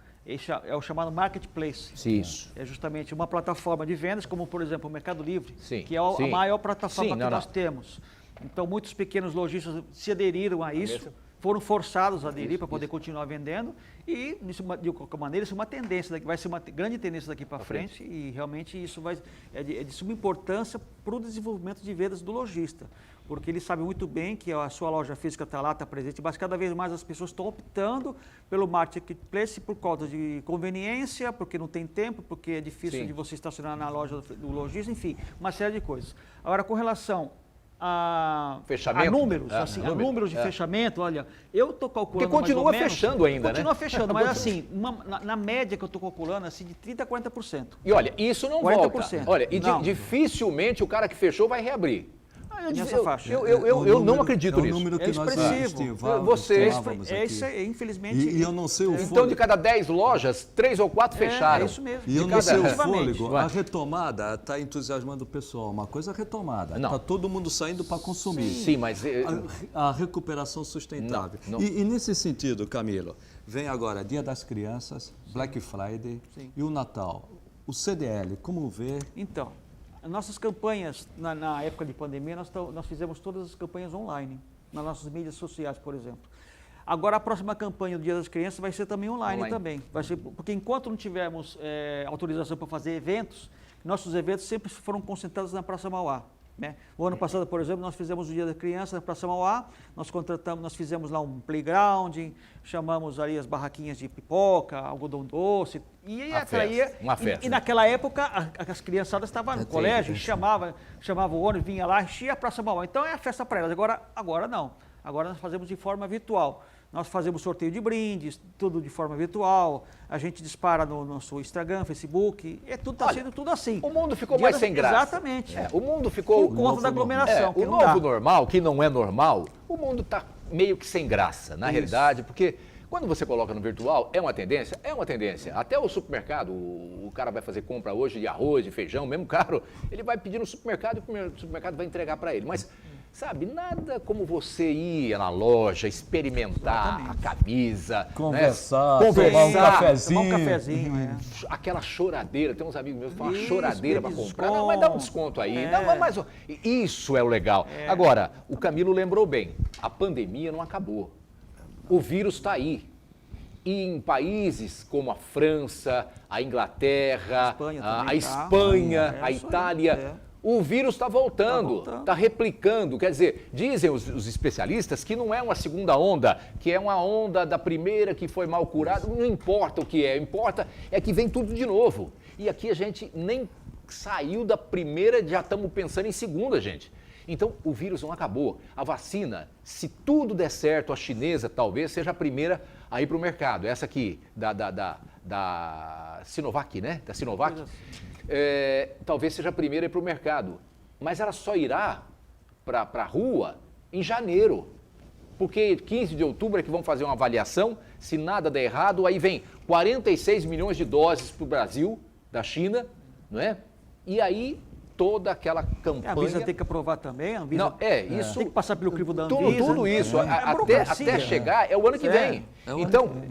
é o chamado marketplace. Isso. É justamente uma plataforma de vendas, como por exemplo o Mercado Livre, Sim, que é a sim. maior plataforma Sim, que nós temos. Então, muitos pequenos lojistas se aderiram a isso, foram forçados a aderir para poder continuar vendendo e, de qualquer maneira, isso é uma tendência, vai ser uma grande tendência daqui para frente e realmente isso é de suma importância para o desenvolvimento de vendas do lojista, porque ele sabe muito bem que a sua loja física está lá, está presente, mas cada vez mais as pessoas estão optando pelo marketplace por causa de conveniência, porque não tem tempo, porque é difícil de você estacionar na loja do lojista, enfim, uma série de coisas. Agora, com relação a números, a números de fechamento, olha, eu estou calculando porque continua mais ou menos, fechando ainda, continua né? fechando, mas assim, na média que eu estou calculando, assim, de 30% a 40%. E olha, isso não 40%. volta. Olha, e dificilmente o cara que fechou vai reabrir. Nessa faixa. Eu não acredito nisso. É o número que nós estimávamos aqui. Infelizmente. E eu não sei o fôlego. Então, de cada 10 lojas, 3 ou 4 fecharam. É isso mesmo. E eu não sei o Efetivamente. fôlego. A retomada está entusiasmando o pessoal. Uma coisa é a retomada. Está todo mundo saindo para consumir. Sim, mas... A recuperação sustentável. Não. E nesse sentido, Camilo, vem agora Dia das Crianças, Black Friday e o Natal. O CDL, como vê? Então, as nossas campanhas, na época de pandemia, nós fizemos todas as campanhas online, nas nossas mídias sociais, por exemplo. Agora, a próxima campanha do Dia das Crianças vai ser também online. Também. Vai ser, porque enquanto não tivermos autorização para fazer eventos, nossos eventos sempre foram concentrados na Praça Mauá. Né? O ano passado, por exemplo, nós fizemos o Dia da Criança na Praça Mauá, nós fizemos lá um playground, chamamos ali as barraquinhas de pipoca, algodão doce, e atraía. Uma festa. E naquela época, as criançadas estavam no colégio, chamava o ônibus, vinha lá, enchia a Praça Mauá. Então é a festa para elas. Agora não. Agora nós fazemos de forma virtual. Nós fazemos sorteio de brindes, tudo de forma virtual. A gente dispara no nosso Instagram, Facebook. Está sendo tudo assim. O mundo ficou mais sem graça. Exatamente. O mundo ficou... Por conta da aglomeração. O novo normal, que não é normal, o mundo está meio que sem graça, na realidade, porque quando você coloca no virtual, é uma tendência? É uma tendência. Até o supermercado, o cara vai fazer compra hoje de arroz, de feijão, mesmo caro, ele vai pedir no supermercado e o supermercado vai entregar para ele. Mas... sabe, nada como você ir na loja, experimentar a camisa, conversar, tomar um cafezinho. Aquela choradeira, tem uns amigos meus que falam uma choradeira para comprar. Não, mas dá um desconto aí. Não, isso é o legal. Agora, o Camilo lembrou bem, a pandemia não acabou. O vírus está aí. E em países como a França, a Inglaterra, a Espanha, a Itália... o vírus está voltando, está replicando. Quer dizer, dizem os especialistas que não é uma segunda onda, que é uma onda da primeira que foi mal curada. Não importa o que é, importa é que vem tudo de novo. E aqui a gente nem saiu da primeira, já estamos pensando em segunda, gente. Então, o vírus não acabou. A vacina, se tudo der certo, a chinesa talvez seja a primeira a ir para o mercado. Essa aqui, da Sinovac, né? Da Sinovac. Talvez seja a primeira a ir para o mercado. Mas ela só irá para a rua em janeiro. Porque 15 de outubro é que vão fazer uma avaliação. Se nada der errado, aí vem 46 milhões de doses para o Brasil, da China, não é? E aí... toda aquela campanha... A Anvisa tem que aprovar também, a Anvisa isso... tem que passar pelo crivo da Anvisa. Tudo isso, até chegar, é o ano que vem. Então,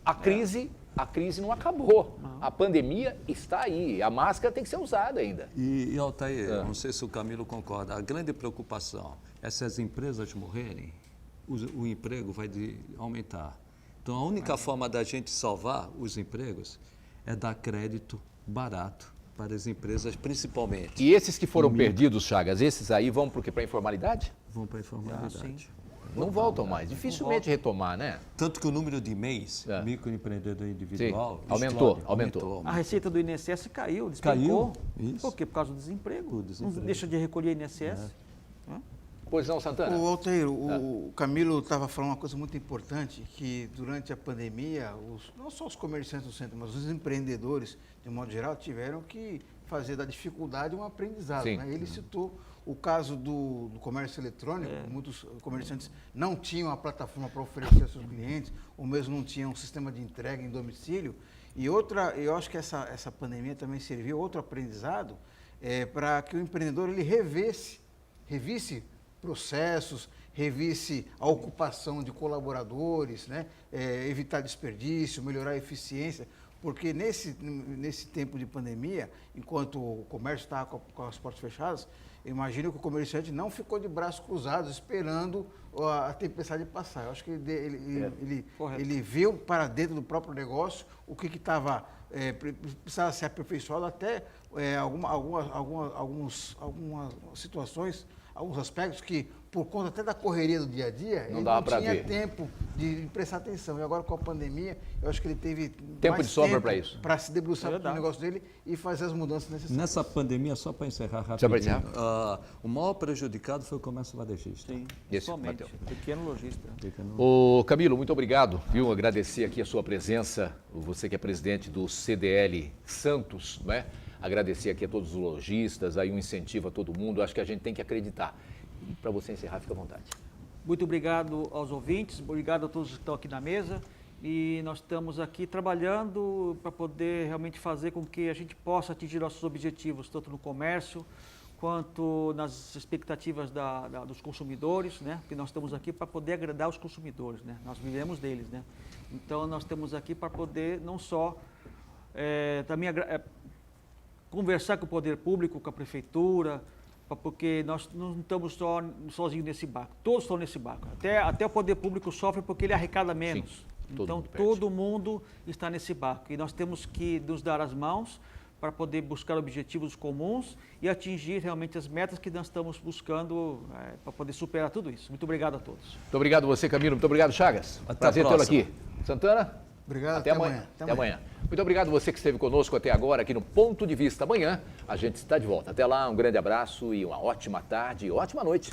a crise a crise não acabou. A pandemia está aí, a máscara tem que ser usada ainda. E Altair, não sei se o Camilo concorda, a grande preocupação é se as empresas morrerem, o emprego vai aumentar. Então, a única forma da gente salvar os empregos é dar crédito barato para as empresas, principalmente. E esses que foram perdidos, Chagas, esses aí vão para o quê? Para a informalidade? Vão para a informalidade. Não voltam mais, dificilmente retomar, né? Tanto que o número de MEIs, microempreendedor individual, aumentou. A receita do INSS caiu, despencou. Isso. Por quê? Por causa do desemprego. Não Deixa de recolher INSS. Pois não, Santana? O Altair, o Camilo estava falando uma coisa muito importante, que durante a pandemia, não só os comerciantes do centro, mas os empreendedores, de modo geral, tiveram que fazer da dificuldade um aprendizado. Né? Ele citou o caso do comércio eletrônico, muitos comerciantes não tinham a plataforma para oferecer aos seus clientes, ou mesmo não tinham um sistema de entrega em domicílio. E eu acho que essa pandemia também serviu outro aprendizado para que o empreendedor ele revisse processos, revisse a ocupação de colaboradores, né? Evitar desperdício, melhorar a eficiência, porque nesse tempo de pandemia, enquanto o comércio estava com as portas fechadas, imagino que o comerciante não ficou de braços cruzados esperando a tempestade passar. Eu acho que ele viu para dentro do próprio negócio o que estava precisava ser aperfeiçoado, até algumas situações, alguns aspectos que, por conta até da correria do dia a dia, não tinha tempo de prestar atenção. E agora, com a pandemia, eu acho que ele teve tempo de sobra para isso. Para se debruçar no negócio dele e fazer as mudanças necessárias. Nessa pandemia, só para encerrar rapidinho, o maior prejudicado foi o comércio varejista. Sim, somente. Pequeno lojista. Ô Camilo, muito obrigado, viu? Agradecer aqui a sua presença, você que é presidente do CDL Santos, não é? Agradecer aqui a todos os lojistas, aí um incentivo a todo mundo, acho que a gente tem que acreditar. E para você encerrar, fica à vontade. Muito obrigado aos ouvintes, obrigado a todos que estão aqui na mesa. E nós estamos aqui trabalhando para poder realmente fazer com que a gente possa atingir nossos objetivos, tanto no comércio, quanto nas expectativas dos consumidores, né? Porque nós estamos aqui para poder agradar os consumidores, né? Nós vivemos deles, né? Então, nós estamos aqui para poder não só também conversar com o poder público, com a prefeitura, porque nós não estamos sozinhos nesse barco. Todos estão nesse barco. Até o poder público sofre porque ele arrecada menos. Sim, então, todo mundo está nesse barco. E nós temos que nos dar as mãos para poder buscar objetivos comuns e atingir realmente as metas que nós estamos buscando para poder superar tudo isso. Muito obrigado a todos. Muito obrigado a você, Camilo. Muito obrigado, Chagas. Prazer tê-lo aqui. Santana? Obrigado, até amanhã. Até amanhã. Muito obrigado você que esteve conosco até agora aqui no Ponto de Vista. Amanhã a gente está de volta. Até lá, um grande abraço e uma ótima tarde e ótima noite.